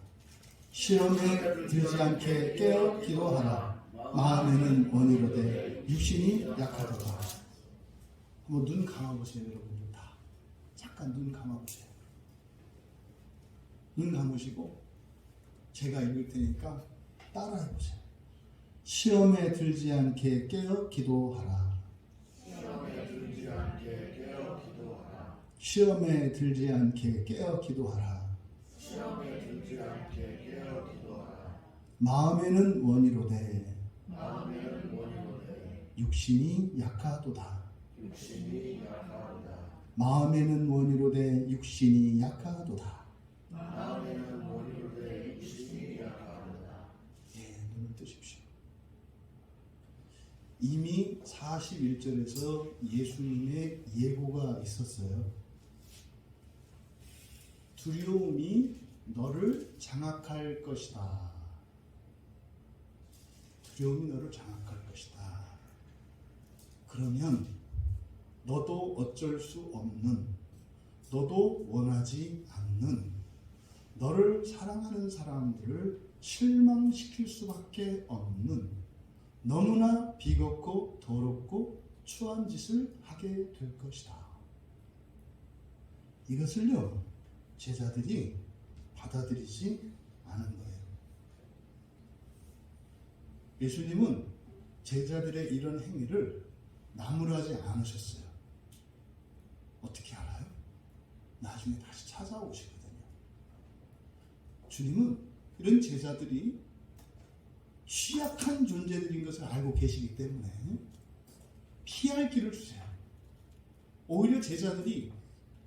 시험에 들지 않게 깨어 기도하라. 마음에는 원이로되 육신이 약하도다. 한번 눈 감아보세요. 여러분들 다 잠깐 눈 감아보세요. 눈 감으시고 제가 읽을 테니까 따라해보세요. 시험에 들지 않게 깨어 기도하라. 시험에 들지 않게 깨어 기도하라. 시험에 들지 않게 깨어 기도하라. 시험에 들지 않게 깨어 기도하라. 마음에는 원이로되 마음에는 원이로되 육신이 약하도다. 육신이 약하도다. 마음에는 원이로되 육신이 약하도다. 마음에는 원이로되 육신이 약하도다. 예, 눈을 뜨십시오. 이미 41절에서 예수님의 예고가 있었어요. 두려움이 너를 장악할 것이다. 두려움이 너를 장악할 것이다. 그러면 너도 어쩔 수 없는, 너도 원하지 않는, 너를 사랑하는 사람들을 실망시킬 수밖에 없는 너무나 비겁고 더럽고 추한 짓을 하게 될 것이다. 이것을요, 제자들이 받아들이지 않은 거예요. 예수님은 제자들의 이런 행위를 나무라지 않으셨어요. 어떻게 알아요? 나중에 다시 찾아오시거든요. 주님은 이런 제자들이 취약한 존재들인 것을 알고 계시기 때문에 피할 길을 주세요. 오히려 제자들이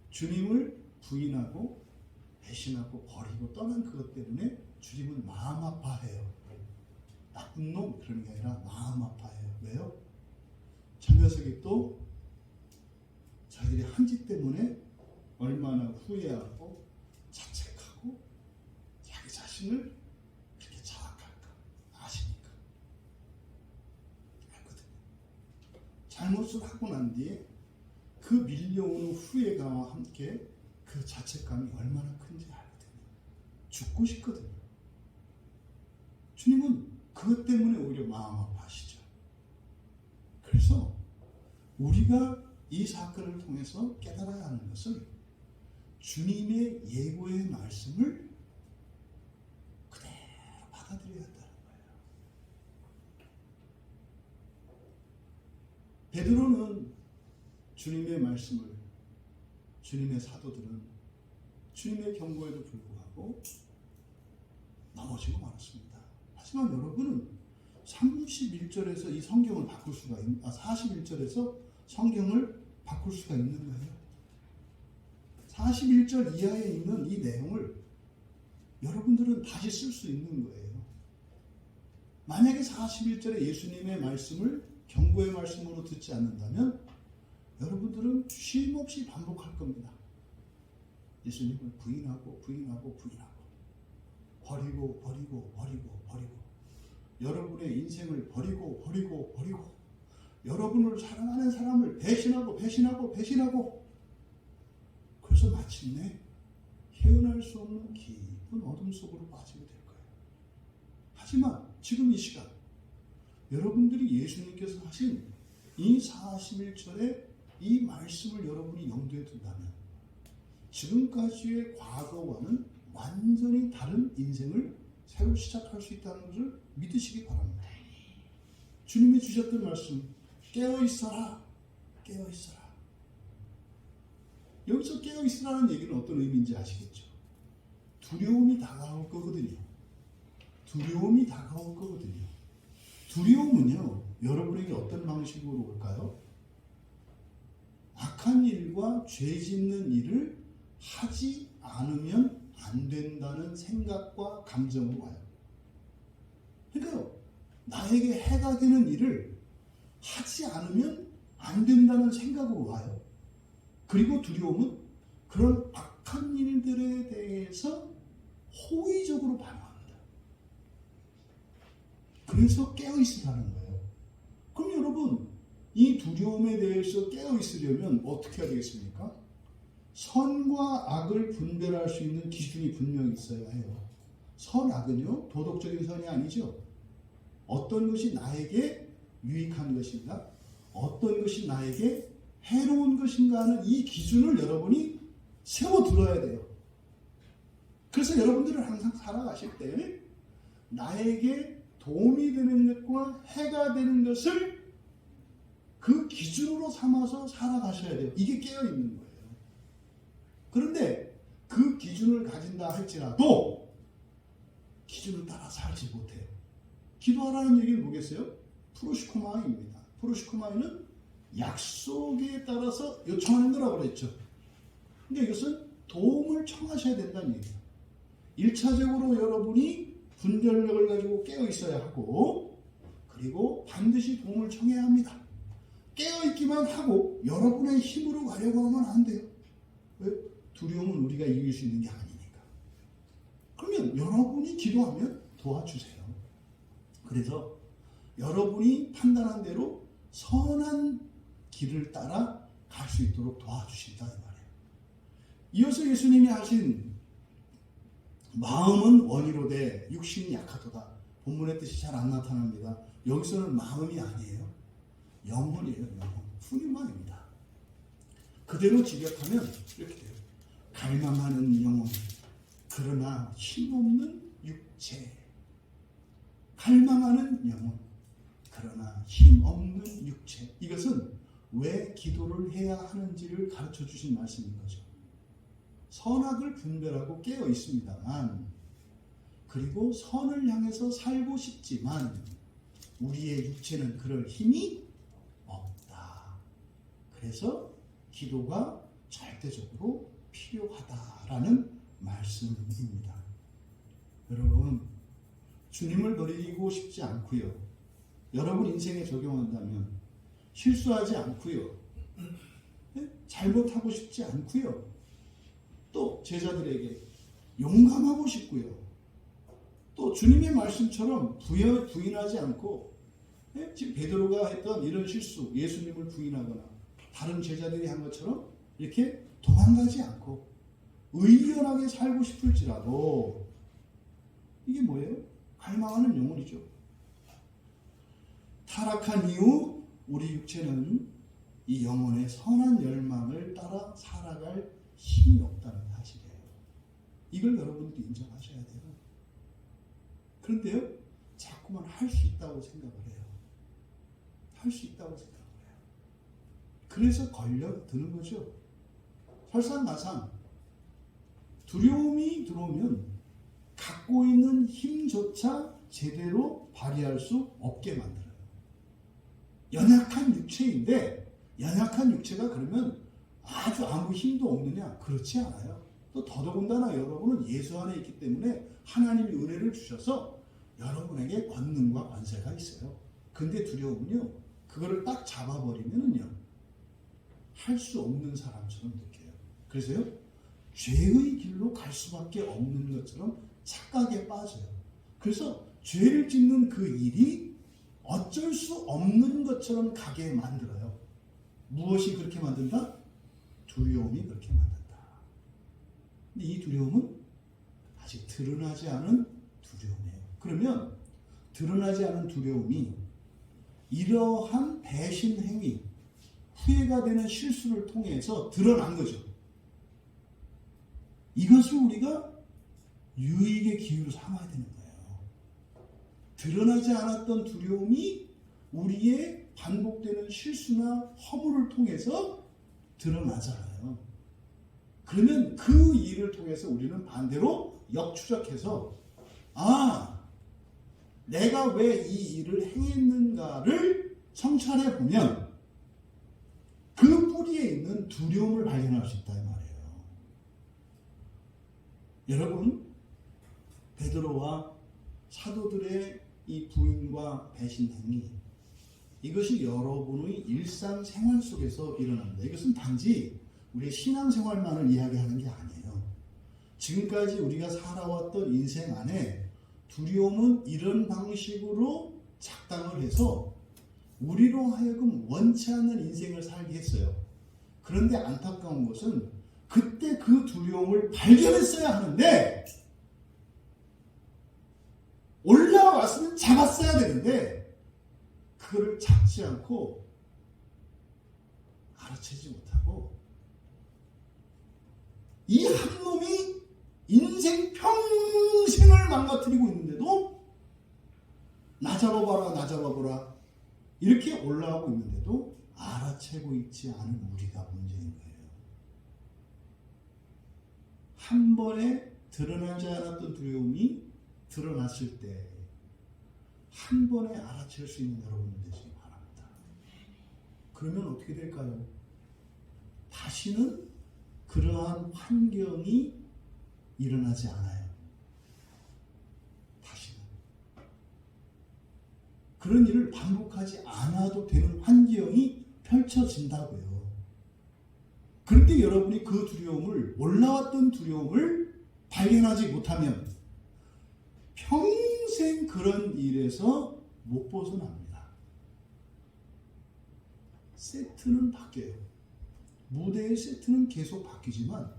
주님을 부인하고 배신하고 버리고 떠난 그것 때문에 주님은 마음 아파해요. 나쁜 놈 그런 게 아니라 마음 아파해요. 왜요? 저 녀석이 또 자기들이 한 짓 때문에 얼마나 후회하고 자책하고 자기 자신을 그렇게 자학할까 아시니까 알거든요. 잘못을 하고 난 뒤에 그 밀려오는 후회감과 함께 그 자책감이 얼마나 큰지 알거든요. 죽고 싶거든요. 주님은 그것 때문에 오히려 마음 아파하시죠. 그래서 우리가 이 사건을 통해서 깨달아야 하는 것은 주님의 예고의 말씀을 그대로 받아들여야 한다는 거예요. 베드로는 주님의 말씀을, 주님의 사도들은 주님의 경고에도 불구하고 넘어지고 말았습니다. 하지만 여러분은 31절에서 이 성경을 바꿀 수가 41절에서 성경을 바꿀 수가 있는 거예요. 41절 이하에 있는 이 내용을 여러분들은 다시 쓸 수 있는 거예요. 만약에 41절에 예수님의 말씀을 경고의 말씀으로 듣지 않는다면 여러분들은 쉼없이 반복할 겁니다. 예수님을 부인하고 부인하고 부인하고 버리고 버리고 버리고 버리고 여러분의 인생을 버리고 버리고 버리고 여러분을 사랑하는 사람을 배신하고 배신하고 배신하고 그래서 마침내 헤어날 수 없는 깊은 어둠 속으로 빠지게 될 거예요. 하지만 지금 이 시간 여러분들이 예수님께서 하신 이 41절의 이 말씀을 여러분이 염두에 둔다면 지금까지의 과거와는 완전히 다른 인생을 새로 시작할 수 있다는 것을 믿으시기 바랍니다. 주님이 주셨던 말씀, 깨어있어라, 깨어있어라. 여기서 깨어있으라는 얘기는 어떤 의미인지 아시겠죠? 두려움이 다가올 거거든요. 두려움이 다가올 거거든요. 두려움은요, 여러분에게 어떤 방식으로 올까요? 악한 일과 죄 짓는 일을 하지 않으면 안 된다는 생각과 감정으로 와요. 그러니까 나에게 해가 되는 일을 하지 않으면 안 된다는 생각으로 와요. 그리고 두려움은 그런 악한 일들에 대해서 호의적으로 반응합니다. 그래서 깨어있으라는 거예요. 그럼 여러분, 이 두려움에 대해서 깨어있으려면 어떻게 해야 되겠습니까? 선과 악을 분별할 수 있는 기준이 분명히 있어야 해요. 선악은요, 도덕적인 선이 아니죠. 어떤 것이 나에게 유익한 것인가? 어떤 것이 나에게 해로운 것인가 하는 이 기준을 여러분이 세워들어야 돼요. 그래서 여러분들은 항상 살아가실 때 나에게 도움이 되는 것과 해가 되는 것을 그 기준으로 삼아서 살아가셔야 돼요. 이게 깨어있는 거예요. 그런데 그 기준을 가진다 할지라도 기준을 따라 살지 못해요. 기도하라는 얘기는 뭐겠어요? 프로시코마이입니다. 프로시코마이는 약속에 따라서 요청하는 거라고 그랬죠. 근데 이것은 도움을 청하셔야 된다는 얘기예요. 1차적으로 여러분이 분별력을 가지고 깨어 있어야 하고, 그리고 반드시 도움을 청해야 합니다. 깨어 있기만 하고 여러분의 힘으로 가려고 하면 안 돼요. 왜? 두려움은 우리가 이길 수 있는 게 아니니까. 그러면 여러분이 기도하면 도와주세요. 그래서 여러분이 판단한 대로 선한 길을 따라 갈 수 있도록 도와주신다 이 말이에요. 이어서 예수님이 하신 마음은 원이로되 육신이 약하도다. 본문의 뜻이 잘 안 나타납니다. 여기서는 마음이 아니에요. 영혼이에요. 영혼. 푸뉴마입니다. 그대로 직역하면 이렇게 돼요. 갈망하는 영혼, 그러나 힘없는 육체. 갈망하는 영혼, 그러나 힘없는 육체. 이것은 왜 기도를 해야 하는지를 가르쳐 주신 말씀인 거죠. 선악을 분별하고 깨어 있습니다만, 그리고 선을 향해서 살고 싶지만 우리의 육체는 그럴 힘이 없다. 그래서 기도가 절대적으로 필요하다라는 말씀입니다. 여러분, 주님을 버리고 싶지 않고요. 여러분 인생에 적용한다면 실수하지 않고요. 잘못하고 싶지 않고요. 또 제자들에게 용감하고 싶고요. 또 주님의 말씀처럼 부인하지 않고, 지금 베드로가 했던 이런 실수, 예수님을 부인하거나 다른 제자들이 한 것처럼 이렇게 도망가지 않고 의연하게 살고 싶을지라도 이게 뭐예요? 갈망하는 영혼이죠. 타락한 이후 우리 육체는 이 영혼의 선한 열망을 따라 살아갈 힘이 없다는 사실이에요. 이걸 여러분들이 인정하셔야 돼요. 그런데요, 자꾸만 할 수 있다고 생각을 해요. 할 수 있다고 생각을 해요. 그래서 걸려드는 거죠. 설상가상 두려움이 들어오면 갖고 있는 힘조차 제대로 발휘할 수 없게 만들어요. 연약한 육체인데, 연약한 육체가 그러면 아주 아무 힘도 없느냐? 그렇지 않아요. 또 더더군다나 여러분은 예수 안에 있기 때문에 하나님이 은혜를 주셔서 여러분에게 권능과 권세가 있어요. 근데 두려움은요, 그거를 딱 잡아버리면은요, 할 수 없는 사람처럼 느껴요. 그래서요, 죄의 길로 갈 수밖에 없는 것처럼 착각에 빠져요. 그래서 죄를 짓는 그 일이 어쩔 수 없는 것처럼 가게 만들어요. 무엇이 그렇게 만든다? 두려움이 그렇게 만든다. 근데 이 두려움은 아직 드러나지 않은 두려움이에요. 그러면 드러나지 않은 두려움이 이러한 배신 행위, 후회가 되는 실수를 통해서 드러난 거죠. 이것을 우리가 유익의 기회로 삼아야 되는 거예요. 드러나지 않았던 두려움이 우리의 반복되는 실수나 허물을 통해서 드러나잖아요. 그러면 그 일을 통해서 우리는 반대로 역추적해서, 내가 왜 이 일을 행했는가를 성찰해 보면 그 뿌리에 있는 두려움을 발견할 수 있다 이 말이에요. 여러분, 베드로와 사도들의 이 부인과 배신 행위, 이것이 여러분의 일상생활 속에서 일어납니다. 이것은 단지 우리의 신앙생활만을 이야기하는 게 아니에요. 지금까지 우리가 살아왔던 인생 안에 두려움은 이런 방식으로 작당을 해서 우리로 하여금 원치 않는 인생을 살게 했어요. 그런데 안타까운 것은 그때 그 두려움을 발견했어야 하는데 올라왔으면 잡았어야 되는데 그거를 잡지 않고 알아채지 못하고 이 한 놈이 인생 평생을 망가뜨리고 있는데도 나 잡아봐라 나 잡아보라 이렇게 올라오고 있는데도 알아채고 있지 않은 우리가 문제인 거예요. 한 번에 드러나지 않았던 두려움이 드러났을 때 한 번에 알아챌 수 있는 여러분들 되시기 바랍니다. 그러면 어떻게 될까요? 다시는 그러한 환경이 일어나지 않아요. 다시는. 그런 일을 반복하지 않아도 되는 환경이 펼쳐진다고요. 그런데 여러분이 그 두려움을, 올라왔던 두려움을 발견하지 못하면 평생 그런 일에서 못 벗어납니다. 세트는 바뀌어요. 무대의 세트는 계속 바뀌지만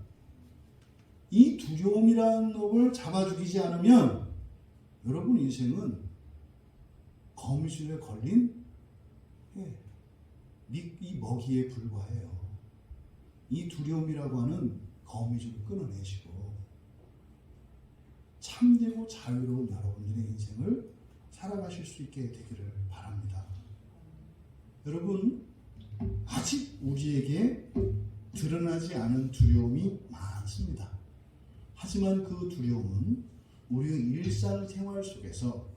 이 두려움이라는 놈을 잡아 죽이지 않으면 여러분 인생은 거미줄에 걸린 이 먹이에 불과해요. 이 두려움이라고 하는 거미줄을 끊어내시고 참되고 자유로운 여러분들의 인생을 살아가실 수 있게 되기를 바랍니다. 여러분, 아직 우리에게 드러나지 않은 두려움이 많습니다. 하지만 그 두려움은 우리의 일상생활 속에서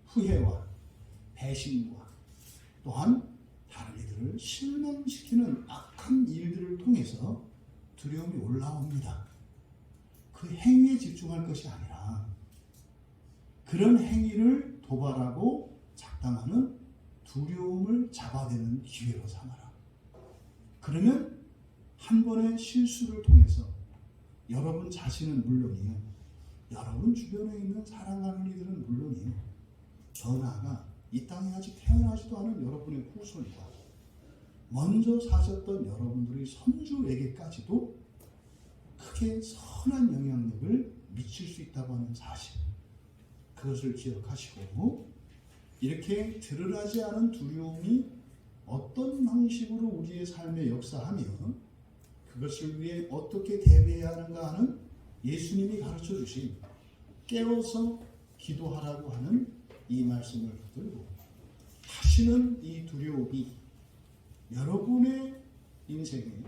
후회와 배신과 또한 다른 이들을 실망시키는 악한 일들을 통해서 두려움이 올라옵니다. 그 행위에 집중할 것이 아니라 그런 행위를 도발하고 작당하는 두려움을 잡아내는 기회로 삼아라. 그러면 한 번의 실수를 통해서 여러분 자신은 물론이요, 여러분 주변에 있는 사랑하는 이들은 물론이요, 더 나아가 이 땅에 아직 태어나지도 않은 여러분의 후손과 먼저 사셨던 여러분들의 선주에게까지도 크게 선한 영향력을 미칠 수 있다고 하는 사실, 그것을 기억하시고 이렇게 드러나지 않은 두려움이 어떤 방식으로 우리의 삶에 역사하며 그것을 위해 어떻게 대비해야 하는가 하는 예수님이 가르쳐 주신 깨어서 기도하라고 하는 이 말씀을 붙들고 다시는 이 두려움이 여러분의 인생에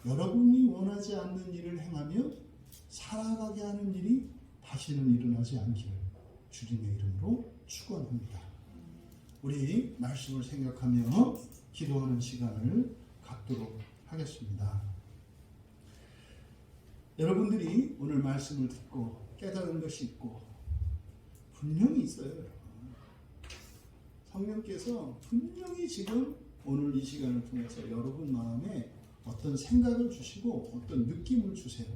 여러분이 원하지 않는 일을 행하며 살아가게 하는 일이 다시는 일어나지 않기를 주님의 이름으로 축원합니다. 우리 말씀을 생각하며 기도하는 시간을 갖도록 하겠습니다. 여러분들이 오늘 말씀을 듣고 깨달은 것이 있고 분명히 있어요. 성령께서 분명히 지금 오늘 이 시간을 통해서 여러분 마음에 어떤 생각을 주시고 어떤 느낌을 주세요.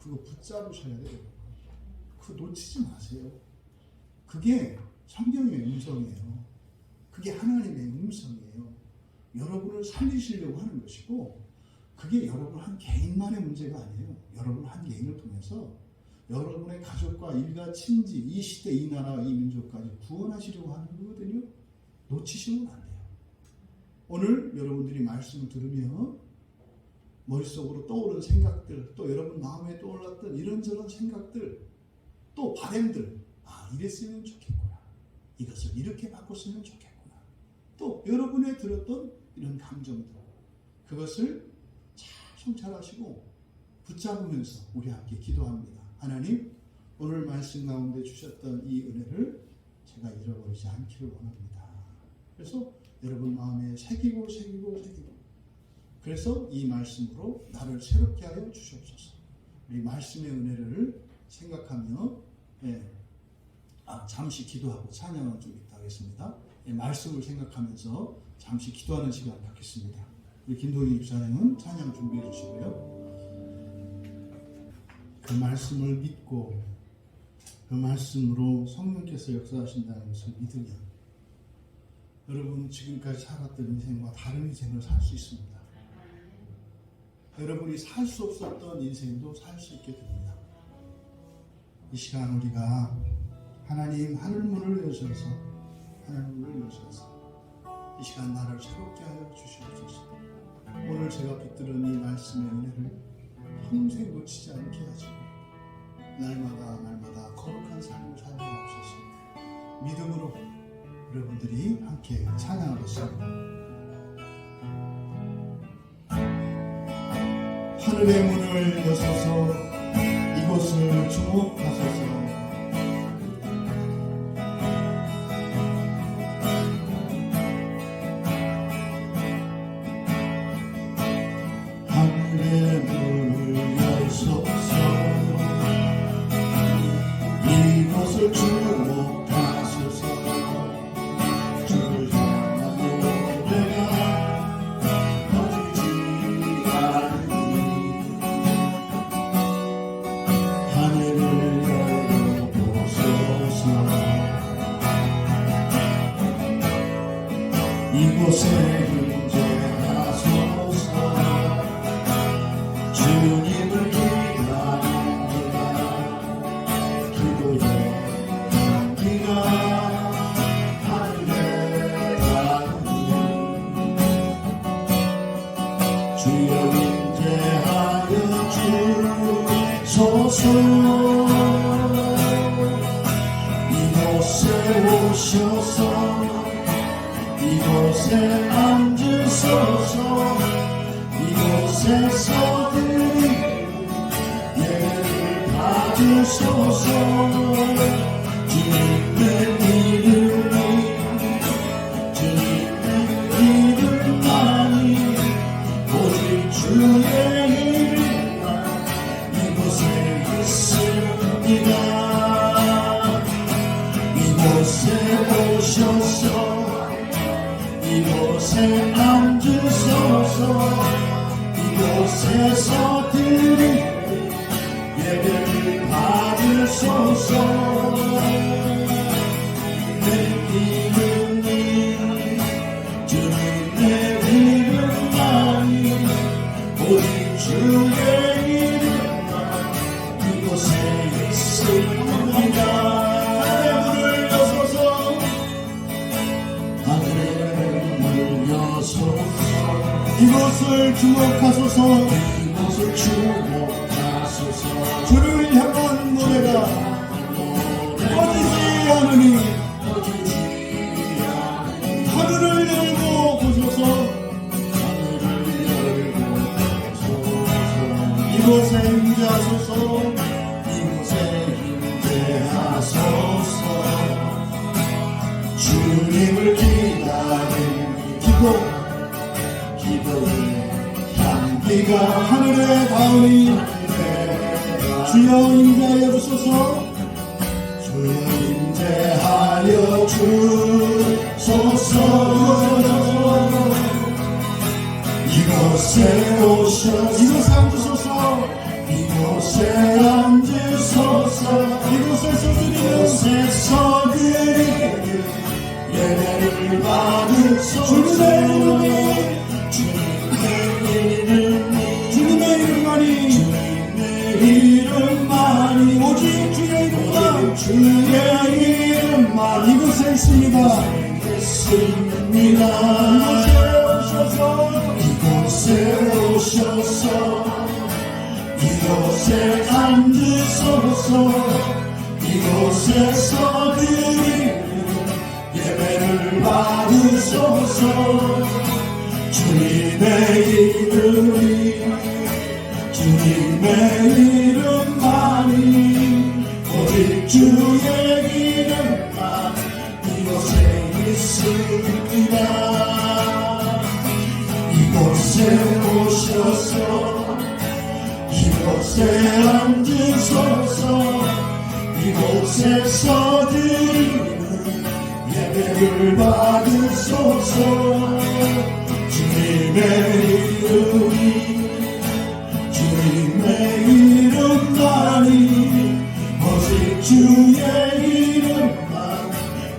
그거 붙잡으셔야 돼요. 그거 놓치지 마세요. 그게 성경의 음성이에요. 그게 하나님의 음성이에요. 여러분을 살리시려고 하는 것이고 그게 여러분 한 개인만의 문제가 아니에요. 여러분 한 개인을 통해서 여러분의 가족과 일가 친지 이 시대 이 나라 이 민족까지 구원하시려고 하는 거거든요. 놓치시면 안 돼요. 오늘 여러분들이 말씀을 들으며 머릿속으로 떠오른 생각들, 또 여러분 마음에 떠올랐던 이런저런 생각들, 또 바램들, 이랬으면 좋겠구나, 이것을 이렇게 바꿨으면 좋겠구나, 또 여러분의 들었던 이런 감정들, 그것을 잘 성찰하시고 붙잡으면서 우리 함께 기도합니다. 하나님, 오늘 말씀 가운데 주셨던 이 은혜를 제가 잃어버리지 않기를 원합니다. 그래서 여러분 마음에 새기고 그래서 이 말씀으로 나를 새롭게 하여 주시옵소서. 우리 말씀의 은혜를 생각하며 잠시 기도하고 찬양을 좀 이따 하겠습니다. 말씀을 생각하면서 잠시 기도하는 시간 갖겠습니다. 우리 김동희 집사님은 찬양 준비해 주시고요. 그 말씀을 믿고 그 말씀으로 성령께서 역사하신다는 것을 믿으면 여러분 지금까지 살았던 인생과 다른 인생을 살 수 있습니다. 여러분이 살 수 없었던 인생도 살 수 있게 됩니다. 이 시간 우리가 하나님 하늘문을 여셔서 이 시간 나를 새롭게 하여 주시옵소서. 오늘 제가 붙들은 이 말씀의 은혜를 평생 놓치지 않게 하시고 날마다 거룩한 삶을 살게 하옵소서. 믿음으로 여러분들이 함께 찬양하겠습니다. 하늘의 문을 여셔서 이곳을 주목하소서. 하늘의 문을 여셔서 이곳을 주목하소서. 주를 향한 노래가 꺼지지 않으니 하늘을 열어보소서. 이곳에 임재하소서. 주님을 기다립니다. 기도의 향기가 하늘에 닿으니 주여 임재하여 주소서. 이곳에 오셔서 이곳에 앉으소서. 이곳에서 예배를 받으소서. 주님의 이름만이 오직 주의 이름만 이곳에 있습니다. 이곳에 오셔서 이곳에 앉으소서. 이곳에서 예배를 받으소서. 내 이름이 주님의 이름만이 오직 주의 이름만 이곳에 있습니다. 하늘의 문을 여소서. 하늘의 문을 여소서. 이곳을 주목하소서. 이곳을 주목하소서. 주를 향한 노래가 꺼지지 않으니 하늘을 열고 보소서. 이곳에 임재하소서. 이곳에 임재하소서. 주님을 기다리는 기도의 향기가 하늘에 닿으니 주여 임재하여 주소서. 주여 임재하여 주소서. 이곳에 오셔서 이곳에 앉으소서. 이곳에 앉으소서. 이곳에서 드리는 예배를 받으소서. 주님의 이름만이 오직 주의 이름만 주의 이름만 이곳에 있습니다. 이곳에 오셔서 이곳에 앉으소서. 이곳에서 드리는 예배를 받으소서. 주님의 이름만이 오직 주의 이름만 있습니다. 이곳에 오셔서 이곳에 앉으소서. 이곳에서 드리는 예배를 받으소서. 주님의 이름만이 오직 주의 이름만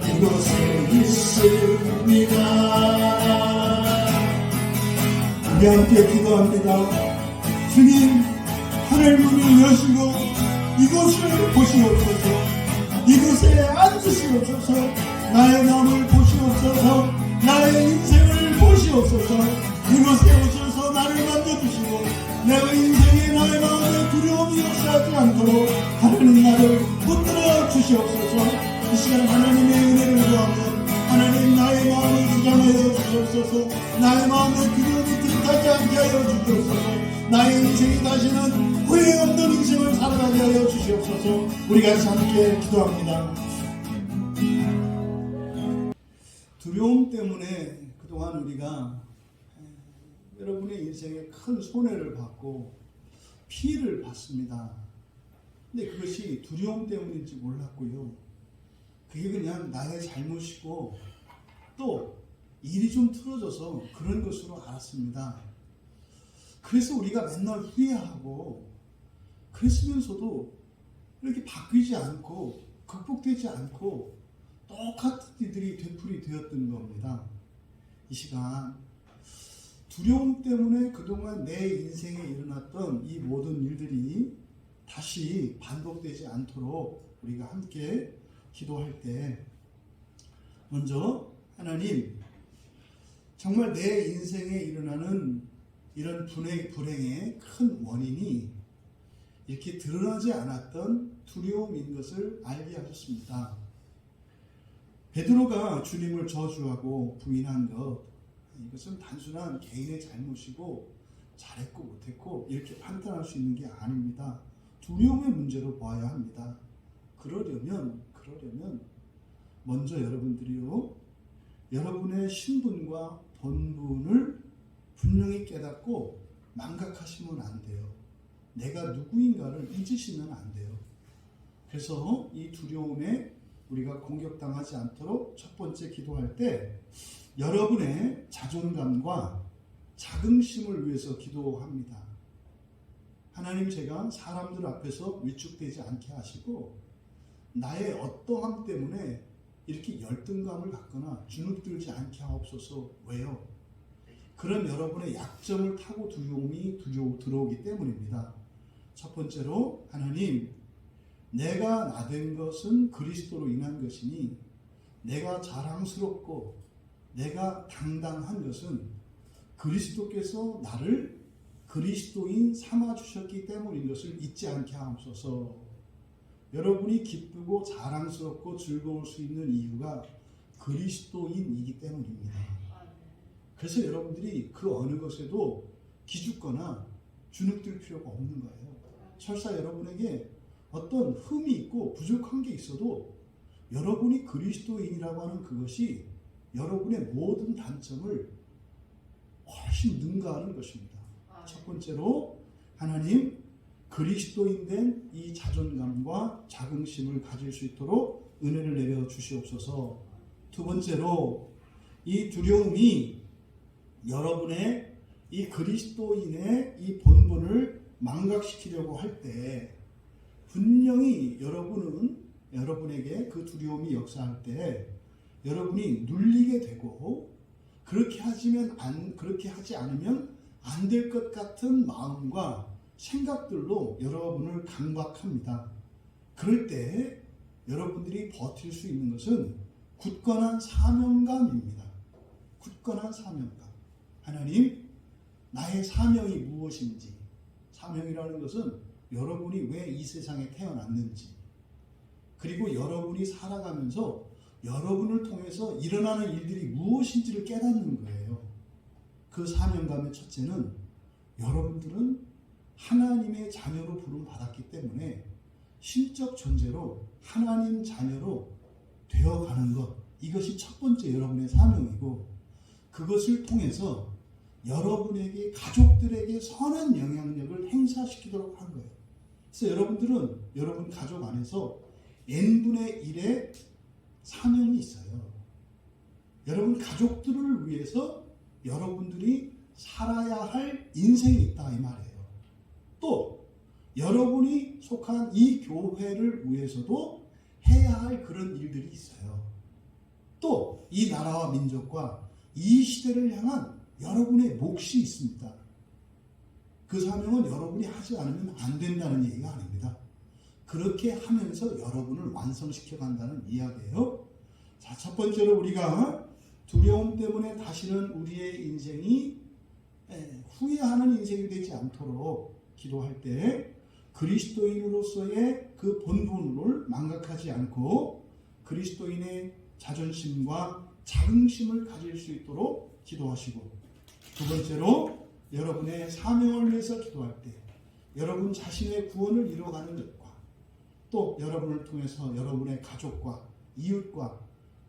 이곳에 있습니다. 우리 함께 기도합니다. 주님, 하늘 문을 여시고 이곳을 보시옵소서. 이곳에 앉으시옵소서. 나의 마음을 보시옵소서. 나의 인생을 보시옵소서. 이곳에 오셔서 나를 만져주시고 내 인생에 나의 마음에 두려움이 역사하지 않도록 하나님 나를 붙들어 주시옵소서. 이 시간 하나님의 은혜를 구하면 하나님 나의 마음을 주장하여 주시옵소서. 나의 마음에 두려움이 들타지 않게 하여 주시옵소서. 나의 인생이 다시는 후회 없는 인생을 살아가게 하여 주시옵소서. 우리가 함께 기도합니다. 두려움 때문에 그동안 우리가 여러분의 인생에 큰 손해를 받고 피해를 받습니다. 근데 그것이 두려움 때문인지 몰랐고요. 그게 그냥 나의 잘못이고 또 일이 좀 틀어져서 그런 것으로 알았습니다. 그래서 우리가 맨날 후회하고 그랬으면서도 이렇게 바뀌지 않고 극복되지 않고 똑같은 일들이 되풀이 되었던 겁니다. 이 시간 두려움 때문에 그동안 내 인생에 일어났던 이 모든 일들이 다시 반복되지 않도록 우리가 함께 기도할 때 먼저 하나님, 정말 내 인생에 일어나는 이런 불행의 큰 원인이 이렇게 드러나지 않았던 두려움인 것을 알게 하셨습니다. 베드로가 주님을 저주하고 부인한 것, 이것은 단순한 개인의 잘못이고 잘했고 못했고 이렇게 판단할 수 있는 게 아닙니다. 두려움의 문제로 보아야 합니다. 그러려면 먼저 여러분들이요, 여러분의 신분과 본분을 분명히 깨닫고 망각하시면 안 돼요. 내가 누구인가를 잊으시면 안 돼요. 그래서 이 두려움에 우리가 공격당하지 않도록 첫 번째 기도할 때 여러분의 자존감과 자긍심을 위해서 기도합니다. 하나님, 제가 사람들 앞에서 위축되지 않게 하시고 나의 어떠함 때문에 이렇게 열등감을 갖거나 주눅들지 않게 하옵소서. 왜요? 그런 여러분의 약점을 타고 두려움이 들어오기 때문입니다. 첫 번째로, 하나님, 내가 나된 것은 그리스도로 인한 것이니 내가 자랑스럽고 내가 당당한 것은 그리스도께서 나를 그리스도인 삼아주셨기 때문인 것을 잊지 않게 하옵소서. 여러분이 기쁘고 자랑스럽고 즐거울 수 있는 이유가 그리스도인이기 때문입니다. 그래서 여러분들이 그 어느 것에도 기죽거나 주눅들 필요가 없는 거예요. 설사 여러분에게 어떤 흠이 있고 부족한 게 있어도 여러분이 그리스도인이라고 하는 그것이 여러분의 모든 단점을 훨씬 능가하는 것입니다. 첫 번째로, 하나님, 그리스도인 된 이 자존감과 자긍심을 가질 수 있도록 은혜를 내려 주시옵소서. 두 번째로, 이 두려움이 여러분의 이 그리스도인의 이 본분을 망각시키려고 할 때 분명히 여러분에게 그 두려움이 역사할 때 여러분이 눌리게 되고 그렇게 하지 않으면 안 될 것 같은 마음과 생각들로 여러분을 강박합니다. 그럴 때 여러분들이 버틸 수 있는 것은 굳건한 사명감입니다. 굳건한 사명감. 하나님, 나의 사명이 무엇인지. 사명이라는 것은 여러분이 왜 이 세상에 태어났는지, 그리고 여러분이 살아가면서 여러분을 통해서 일어나는 일들이 무엇인지를 깨닫는 거예요. 그 사명감의 첫째는 여러분들은 하나님의 자녀로 부름받았기 때문에 신적 존재로 하나님 자녀로 되어가는 것, 이것이 첫 번째 여러분의 사명이고, 그것을 통해서 여러분에게, 가족들에게 선한 영향력을 행사시키도록 한 거예요. 그래서 여러분들은 여러분 가족 안에서 n분의 1의 사명이 있어요. 여러분 가족들을 위해서 여러분들이 살아야 할 인생이 있다, 이 말이에요. 또 여러분이 속한 이 교회를 위해서도 해야 할 그런 일들이 있어요. 또 이 나라와 민족과 이 시대를 향한 여러분의 몫이 있습니다. 그 사명은 여러분이 하지 않으면 안 된다는 얘기가 아닙니다. 그렇게 하면서 여러분을 완성시켜 간다는 이야기예요. 자, 첫 번째로 우리가 두려움 때문에 다시는 우리의 인생이 후회하는 인생이 되지 않도록 기도할 때 그리스도인으로서의 그 본분을 망각하지 않고 그리스도인의 자존심과 자긍심을 가질 수 있도록 기도하시고, 두 번째로 여러분의 사명을 위해서 기도할 때 여러분 자신의 구원을 이뤄가는 것과 또 여러분을 통해서 여러분의 가족과 이웃과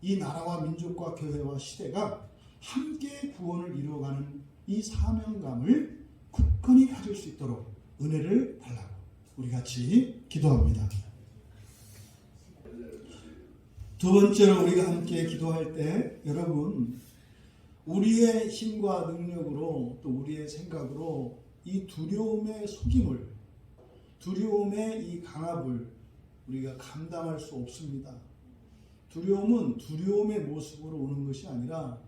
이 나라와 민족과 교회와 시대가 함께 구원을 이루어가는 이 사명감을 굳건히 가질 수 있도록 은혜를 달라고 우리 같이 기도합니다. 두 번째로 우리가 함께 기도할 때 여러분, 우리의 힘과 능력으로 또 우리의 생각으로 이 두려움의 속임을, 두려움의 이 강압을 우리가 감당할 수 없습니다. 두려움은 두려움의 모습으로 오는 것이 아니라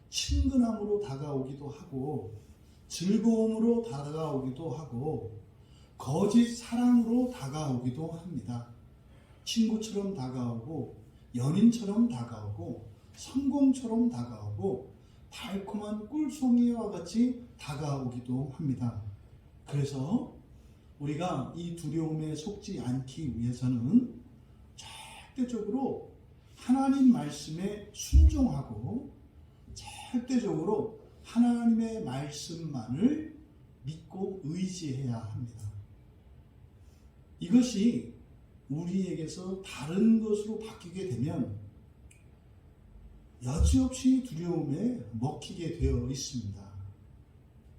친근함으로 다가오기도 하고 즐거움으로 다가오기도 하고 거짓 사랑으로 다가오기도 합니다. 친구처럼 다가오고 연인처럼 다가오고 성공처럼 다가오고 달콤한 꿀송이와 같이 다가오기도 합니다. 그래서 우리가 이 두려움에 속지 않기 위해서는 절대적으로 하나님 말씀에 순종하고 절대적으로 하나님의 말씀만을 믿고 의지해야 합니다. 이것이 우리에게서 다른 것으로 바뀌게 되면 여지없이 두려움에 먹히게 되어 있습니다.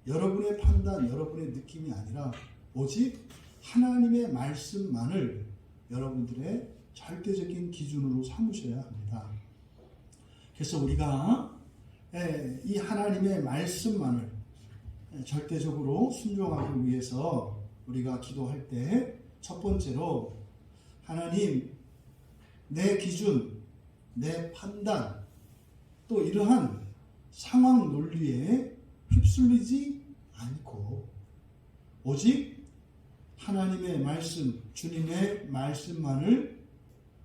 여러분의 판단, 여러분의 느낌이 아니라 오직 하나님의 말씀만을 여러분들의 절대적인 기준으로 삼으셔야 합니다. 그래서 우리가 이 하나님의 말씀만을 절대적으로 순종하기 위해서 우리가 기도할 때 첫 번째로 하나님, 내 기준, 내 판단, 또 이러한 상황 논리에 휩쓸리지 않고 오직 하나님의 말씀, 주님의 말씀만을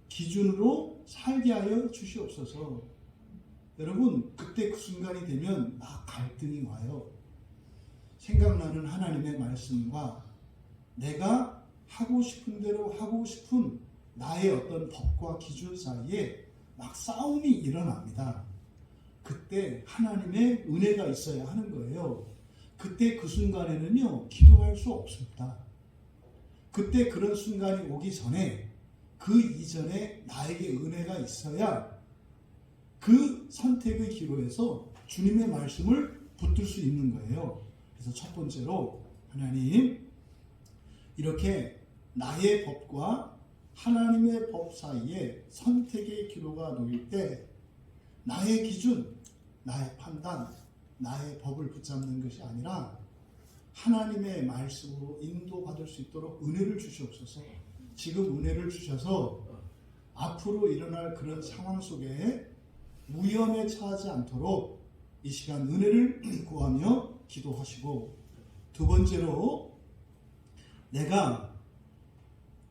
기준으로 살게 하여 주시옵소서. 여러분, 그때 그 순간이 되면 막 갈등이 와요. 생각나는 하나님의 말씀과 내가 하고 싶은 대로 하고 싶은 나의 어떤 법과 기준 사이에 막 싸움이 일어납니다. 그때 하나님의 은혜가 있어야 하는 거예요. 그때 그 순간에는요, 기도할 수 없습니다. 그때 그런 순간이 오기 전에 그 이전에 나에게 은혜가 있어야 그 선택의 기로에서 주님의 말씀을 붙들 수 있는 거예요. 그래서 첫 번째로 하나님, 이렇게 나의 법과 하나님의 법 사이에 선택의 기로가 놓일 때 나의 기준, 나의 판단, 나의 법을 붙잡는 것이 아니라 하나님의 말씀으로 인도받을 수 있도록 은혜를 주시옵소서. 지금 은혜를 주셔서 앞으로 일어날 그런 상황 속에 무염에 처하지 않도록 이 시간 은혜를 구하며 기도하시고, 두 번째로 내가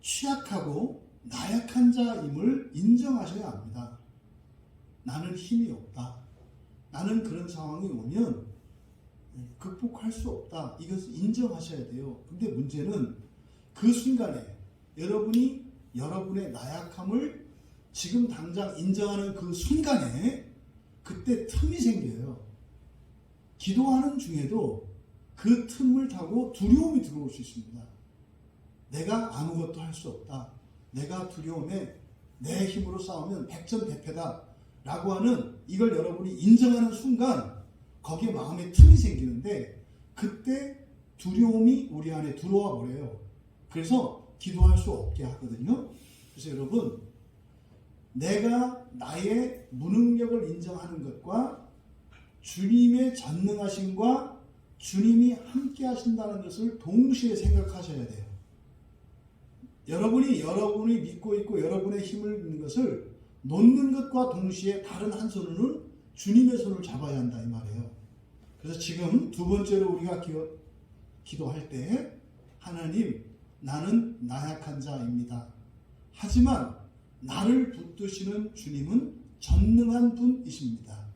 취약하고 나약한 자임을 인정하셔야 합니다. 나는 힘이 없다. 나는 그런 상황이 오면 극복할 수 없다. 이것을 인정하셔야 돼요. 근데 문제는 그 순간에 여러분이 여러분의 나약함을 지금 당장 인정하는 그 순간에 그때 틈이 생겨요. 기도하는 중에도 그 틈을 타고 두려움이 들어올 수 있습니다. 내가 아무것도 할 수 없다. 내가 두려움에 내 힘으로 싸우면 백전백패다. 라고 하는 이걸 여러분이 인정하는 순간 거기에 마음에 틈이 생기는데 그때 두려움이 우리 안에 들어와 버려요. 그래서 기도할 수 없게 하거든요. 그래서 여러분, 내가 나의 무능력을 인정하는 것과 주님의 전능하심과 주님이 함께 하신다는 것을 동시에 생각하셔야 돼요. 여러분이 믿고 있고 여러분의 힘을 믿는 것을 놓는 것과 동시에 다른 한 손으로는 주님의 손을 잡아야 한다 이 말이에요. 그래서 지금 두 번째로 우리가 기도할 때 하나님, 나는 나약한 자입니다. 하지만 나를 붙드시는 주님은 전능한 분이십니다.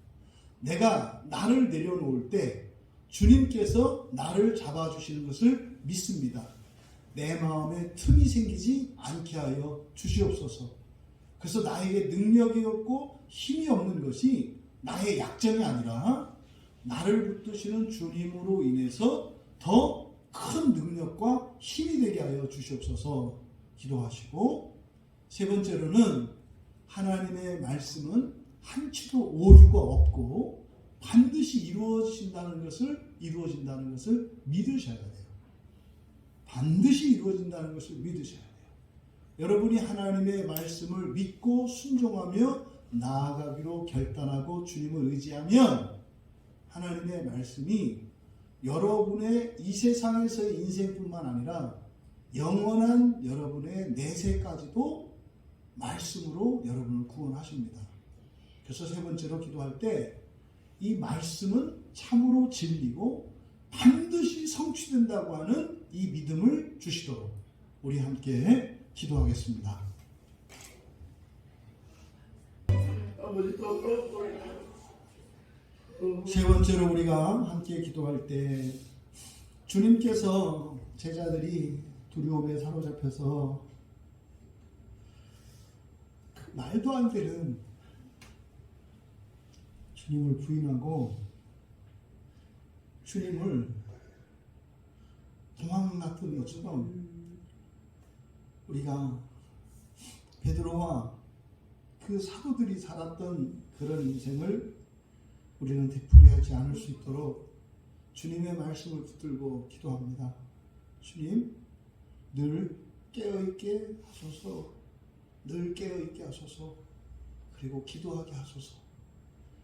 내가 나를 내려놓을 때 주님께서 나를 잡아주시는 것을 믿습니다. 내 마음에 틈이 생기지 않게 하여 주시옵소서. 그래서 나에게 능력이 없고 힘이 없는 것이 나의 약점이 아니라 나를 붙드시는 주님으로 인해서 더 큰 능력과 힘이 되게 하여 주시옵소서 기도하시고, 세 번째로는 하나님의 말씀은 한치도 오류가 없고 반드시 이루어진다는 것을 믿으셔야 돼요. 반드시 이루어진다는 것을 믿으셔야 돼요. 여러분이 하나님의 말씀을 믿고 순종하며 나아가기로 결단하고 주님을 의지하면 하나님의 말씀이 여러분의 이 세상에서의 인생뿐만 아니라 영원한 여러분의 내세까지도 말씀으로 여러분을 구원하십니다. 그래서 세 번째로 기도할 때 이 말씀은 참으로 진리고 반드시 성취된다고 하는 이 믿음을 주시도록 우리 함께 기도하겠습니다. 세 번째로 우리가 함께 기도할 때 주님께서 제자들이 두려움에 사로잡혀서 말도 안 되는 주님을 부인하고 주님을 공항 같은 것처럼 우리가 베드로와 그 사도들이 살았던 그런 인생을 우리는 되풀이하지 않을 수 있도록 주님의 말씀을 붙들고 기도합니다. 주님, 늘 깨어있게 하소서, 늘 깨어있게 하소서, 그리고 기도하게 하소서.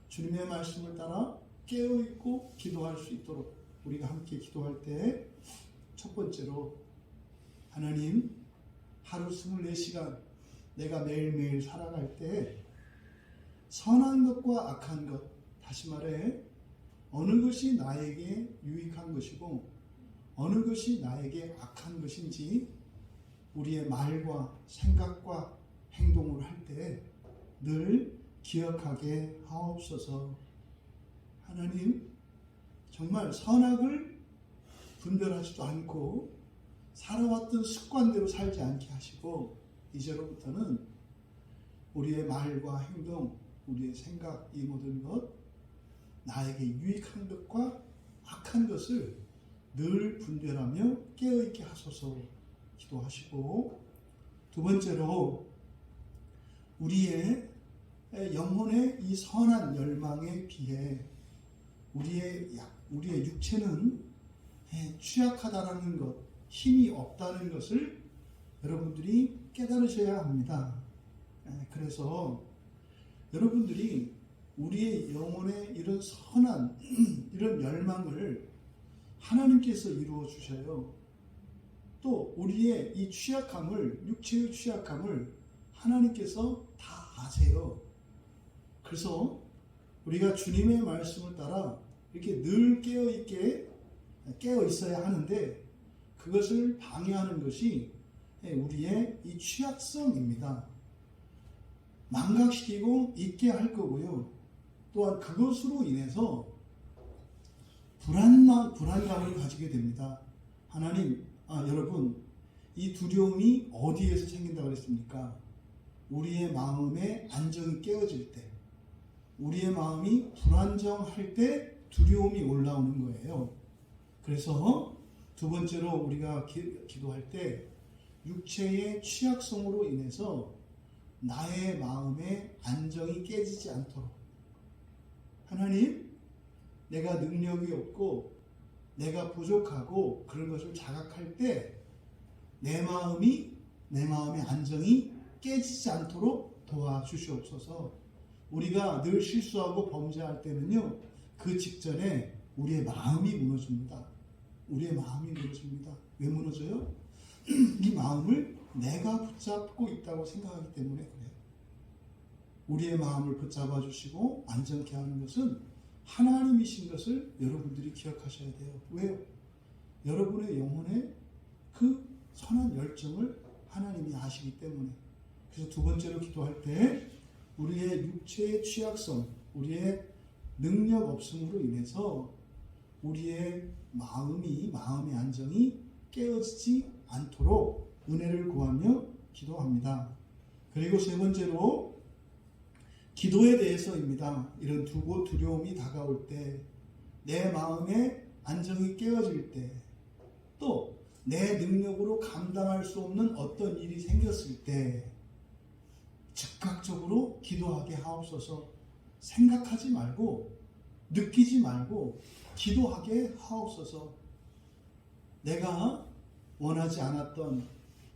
주님의 말씀을 따라 깨어있고 기도할 수 있도록 우리가 함께 기도할 때 첫 번째로 하나님, 하루 24시간 내가 매일매일 살아갈 때 선한 것과 악한 것, 다시 말해 어느 것이 나에게 유익한 것이고 어느 것이 나에게 악한 것인지 우리의 말과 생각과 행동을 할 때 늘 기억하게 하옵소서. 하나님, 정말 선악을 분별하지도 않고 살아왔던 습관대로 살지 않게 하시고 이제로부터는 우리의 말과 행동, 우리의 생각, 이 모든 것, 나에게 유익한 것과 악한 것을 늘 분별하며 깨어있게 하소서 기도하시고, 두 번째로 우리의 영혼의 이 선한 열망에 비해 우리의 육체는 취약하다는 것, 힘이 없다는 것을 여러분들이 깨달으셔야 합니다. 그래서 여러분들이 우리의 영혼의 이런 선한 이런 열망을 하나님께서 이루어 주셔요. 또 우리의 이 취약함을, 육체의 취약함을 하나님께서 다 아세요. 그래서 우리가 주님의 말씀을 따라 이렇게 늘 깨어 있어야 하는데 그것을 방해하는 것이 우리의 이 취약성입니다. 망각시키고 있게 할 거고요. 또한 그것으로 인해서 불안감을 가지게 됩니다. 하나님, 여러분, 이 두려움이 어디에서 생긴다고 그랬습니까? 우리의 마음의 안정이 깨어질 때, 우리의 마음이 불안정할 때 두려움이 올라오는 거예요. 그래서 두 번째로 우리가 기도할 때 육체의 취약성으로 인해서 나의 마음의 안정이 깨지지 않도록 하나님, 내가 능력이 없고 내가 부족하고 그런 것을 자각할 때 내 마음의 안정이 깨지지 않도록 도와주시옵소서. 우리가 늘 실수하고 범죄할 때는요, 그 직전에 우리의 마음이 무너집니다. 우리의 마음이 무너집니다. 왜 무너져요? 이 마음을 내가 붙잡고 있다고 생각하기 때문에 그래요. 우리의 마음을 붙잡아 주시고 안정케 하는 것은 하나님이신 것을 여러분들이 기억하셔야 돼요. 왜요? 여러분의 영혼의 그 선한 열정을 하나님이 아시기 때문에. 그래서 두 번째로 기도할 때 우리의 육체의 취약성, 우리의 능력 없음으로 인해서 우리의 마음의 안정이 깨어지지 않도록 은혜를 구하며 기도합니다. 그리고 세 번째로 기도에 대해서입니다. 이런 두려움이 다가올 때, 내 마음의 안정이 깨어질 때, 또 내 능력으로 감당할 수 없는 어떤 일이 생겼을 때 즉각적으로 기도하게 하옵소서. 생각하지 말고 느끼지 말고 기도하게 하옵소서. 내가 원하지 않았던,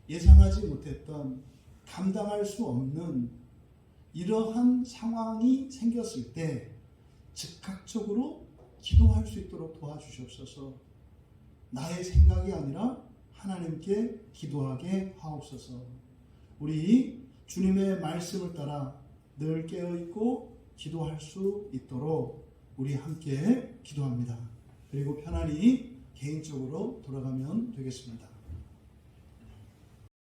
예상하지 못했던, 감당할 수 없는 이러한 상황이 생겼을 때 즉각적으로 기도할 수 있도록 도와주시옵소서. 나의 생각이 아니라 하나님께 기도하게 하옵소서. 우리 주님의 말씀을 따라 늘 깨어있고 기도할 수 있도록 우리 함께 기도합니다. 그리고 편안히 개인적으로 돌아가면 되겠습니다.